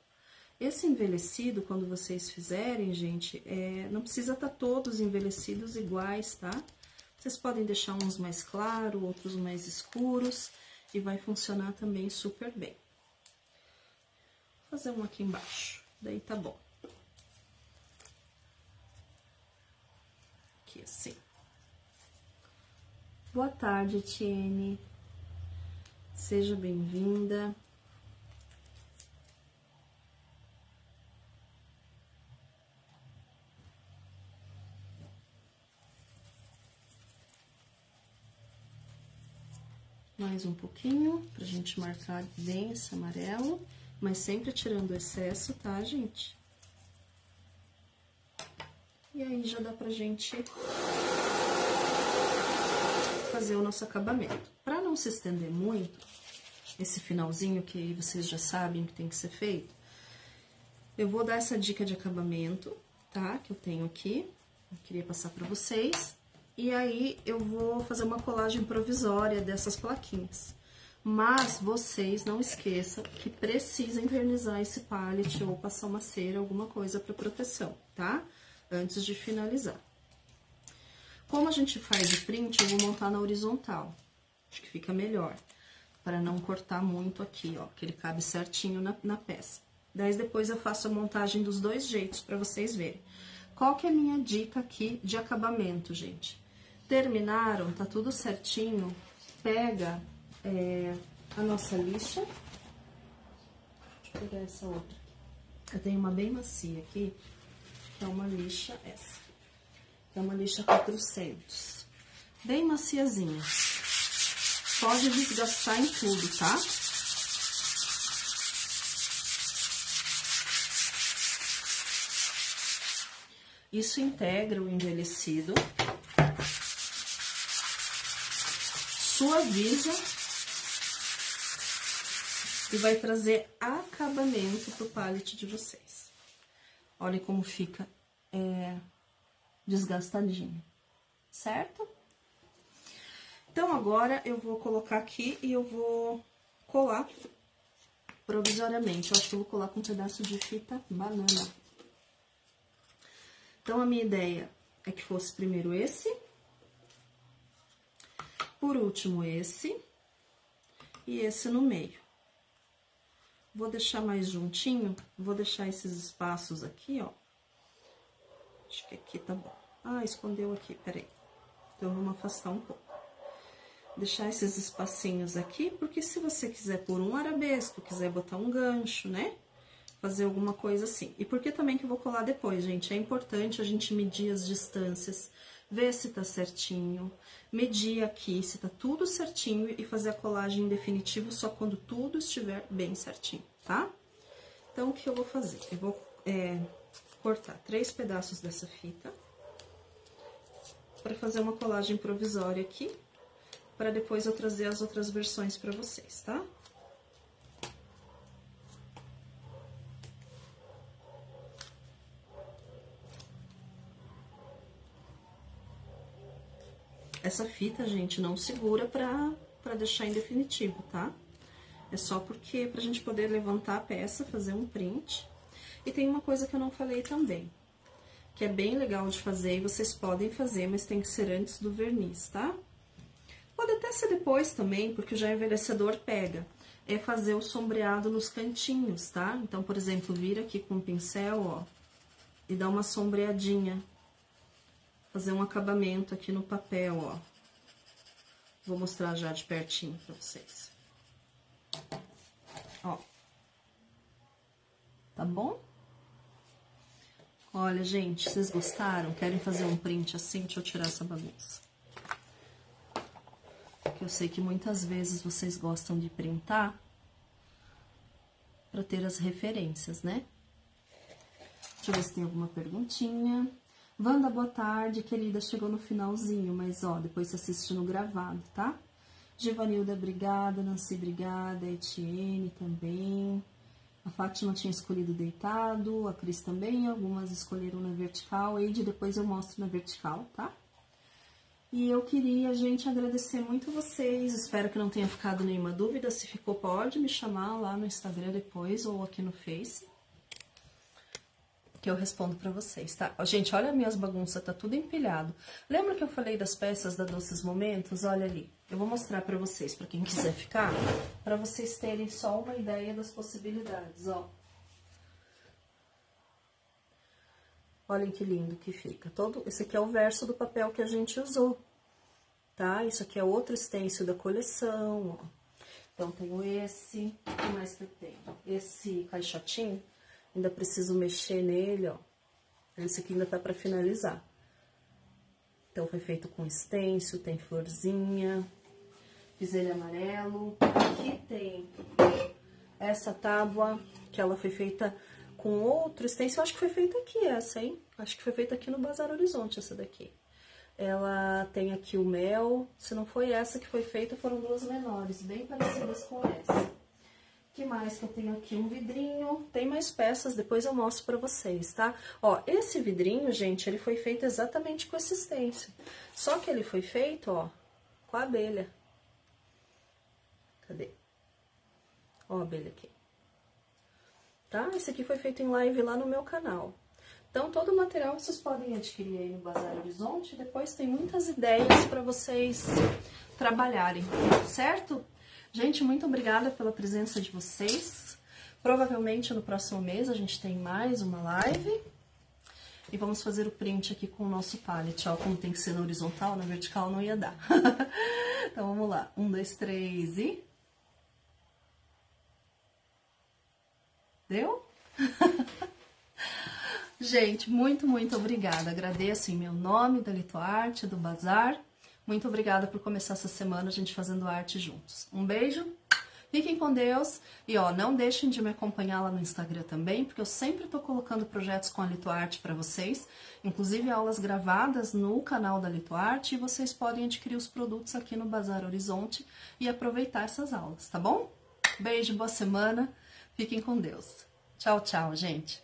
Esse envelhecido, quando vocês fizerem, gente, não precisa estar todos envelhecidos iguais, tá? Vocês podem deixar uns mais claros, outros mais escuros, e vai funcionar também super bem. Vou fazer um aqui embaixo, daí tá bom. Aqui, assim. Boa tarde, Etienne. Seja bem-vinda. Mais um pouquinho, pra gente marcar bem esse amarelo, mas sempre tirando o excesso, tá, gente? E aí, já dá pra gente fazer o nosso acabamento. Pra não se estender muito, esse finalzinho que vocês já sabem que tem que ser feito, eu vou dar essa dica de acabamento, tá? Que eu tenho aqui, eu queria passar pra vocês. E aí, eu vou fazer uma colagem provisória dessas plaquinhas. Mas vocês não esqueçam que precisam envernizar esse pallet ou passar uma cera, alguma coisa para proteção, tá? Antes de finalizar. Como a gente faz o print, eu vou montar na horizontal. Acho que fica melhor, para não cortar muito aqui, ó, que ele cabe certinho na peça. Daí depois eu faço a montagem dos dois jeitos para vocês verem. Qual que é a minha dica aqui de acabamento, gente? Terminaram, tá tudo certinho, pega a nossa lixa. Deixa eu pegar essa outra. Eu tenho uma bem macia aqui, que é uma lixa essa. É uma lixa 400. Bem maciazinha. Pode desgastar em tudo, tá? Isso integra o envelhecido. Suaviza e vai trazer acabamento pro pallet de vocês. Olha como fica desgastadinho, certo? Então, agora eu vou colocar aqui e eu vou colar provisoriamente. Eu acho que eu vou colar com um pedaço de fita banana. Então, a minha ideia é que fosse primeiro esse. Por último, esse e esse no meio. Vou deixar mais juntinho, vou deixar esses espaços aqui, ó. Acho que aqui tá bom. Ah, escondeu aqui, peraí. Então, vamos afastar um pouco. Deixar esses espacinhos aqui, porque se você quiser pôr um arabesco, quiser botar um gancho, né? Fazer alguma coisa assim. E por que também que eu vou colar depois, gente? É importante a gente medir as distâncias, ver se tá certinho, medir aqui se tá tudo certinho e fazer a colagem em definitivo só quando tudo estiver bem certinho, tá? Então, o que eu vou fazer? Eu vou cortar 3 pedaços dessa fita para fazer uma colagem provisória aqui, para depois eu trazer as outras versões para vocês, tá? Essa fita, gente, não segura pra deixar em definitivo, tá? É só porque pra gente poder levantar a peça, fazer um print. E tem uma coisa que eu não falei também, que é bem legal de fazer e vocês podem fazer, mas tem que ser antes do verniz, tá? Pode até ser depois também, porque já o envelhecedor pega. É fazer o sombreado nos cantinhos, tá? Então, por exemplo, vira aqui com o pincel, ó, e dá uma sombreadinha. Fazer um acabamento aqui no papel, ó. Vou mostrar já de pertinho pra vocês. Ó. Tá bom? Olha, gente, vocês gostaram? Querem fazer um print assim? Deixa eu tirar essa bagunça. Porque eu sei que muitas vezes vocês gostam de printar pra ter as referências, né? Deixa eu ver se tem alguma perguntinha. Wanda, boa tarde, querida. Chegou no finalzinho, mas ó, depois você assiste no gravado, tá? Givanilda, obrigada. Nancy, obrigada. Etienne também. A Fátima tinha escolhido deitado, a Cris também, algumas escolheram na vertical. Eide, depois eu mostro na vertical, tá? E eu queria, gente, agradecer muito vocês. Espero que não tenha ficado nenhuma dúvida. Se ficou, pode me chamar lá no Instagram depois ou aqui no Face, que eu respondo pra vocês, tá? Gente, olha minhas bagunças, tá tudo empilhado. Lembra que eu falei das peças da Doces Momentos? Olha ali. Eu vou mostrar pra vocês, pra quem quiser ficar, pra vocês terem só uma ideia das possibilidades, ó. Olhem que lindo que fica. Esse aqui é o verso do papel que a gente usou, tá? Isso aqui é outro stencil da coleção, ó. Então, tenho esse, o que mais que eu tenho? Esse caixotinho, ainda preciso mexer nele, ó. Esse aqui ainda tá pra finalizar. Então, foi feito com stencil, tem florzinha, fiz ele amarelo. Aqui tem essa tábua, que ela foi feita com outro stencil. Acho que foi feita aqui essa, hein? Acho que foi feita aqui no Bazar Horizonte, essa daqui. Ela tem aqui o mel. Se não foi essa que foi feita, foram duas menores, bem parecidas com essa. Que mais que eu tenho aqui? Um vidrinho. Tem mais peças, depois eu mostro pra vocês, tá? Ó, esse vidrinho, gente, ele foi feito exatamente com esse stencil. Só que ele foi feito, ó, com a abelha. Cadê? Ó a abelha aqui. Tá? Esse aqui foi feito em live lá no meu canal. Então, todo o material vocês podem adquirir aí no Bazar Horizonte. Depois tem muitas ideias pra vocês trabalharem, certo? Gente, muito obrigada pela presença de vocês. Provavelmente no próximo mês a gente tem mais uma live. E vamos fazer o print aqui com o nosso pallet, ó. Como tem que ser na horizontal, na vertical não ia dar. Então, vamos lá. 1, 2, 3 e... Deu? Gente, muito, muito obrigada. Agradeço em meu nome, da Litoarte, do Bazar. Muito obrigada por começar essa semana a gente fazendo arte juntos. Um beijo, fiquem com Deus. E ó, não deixem de me acompanhar lá no Instagram também, porque eu sempre tô colocando projetos com a Litoarte para vocês. Inclusive aulas gravadas no canal da Litoarte. E vocês podem adquirir os produtos aqui no Bazar Horizonte e aproveitar essas aulas, tá bom? Beijo, boa semana. Fiquem com Deus. Tchau, tchau, gente.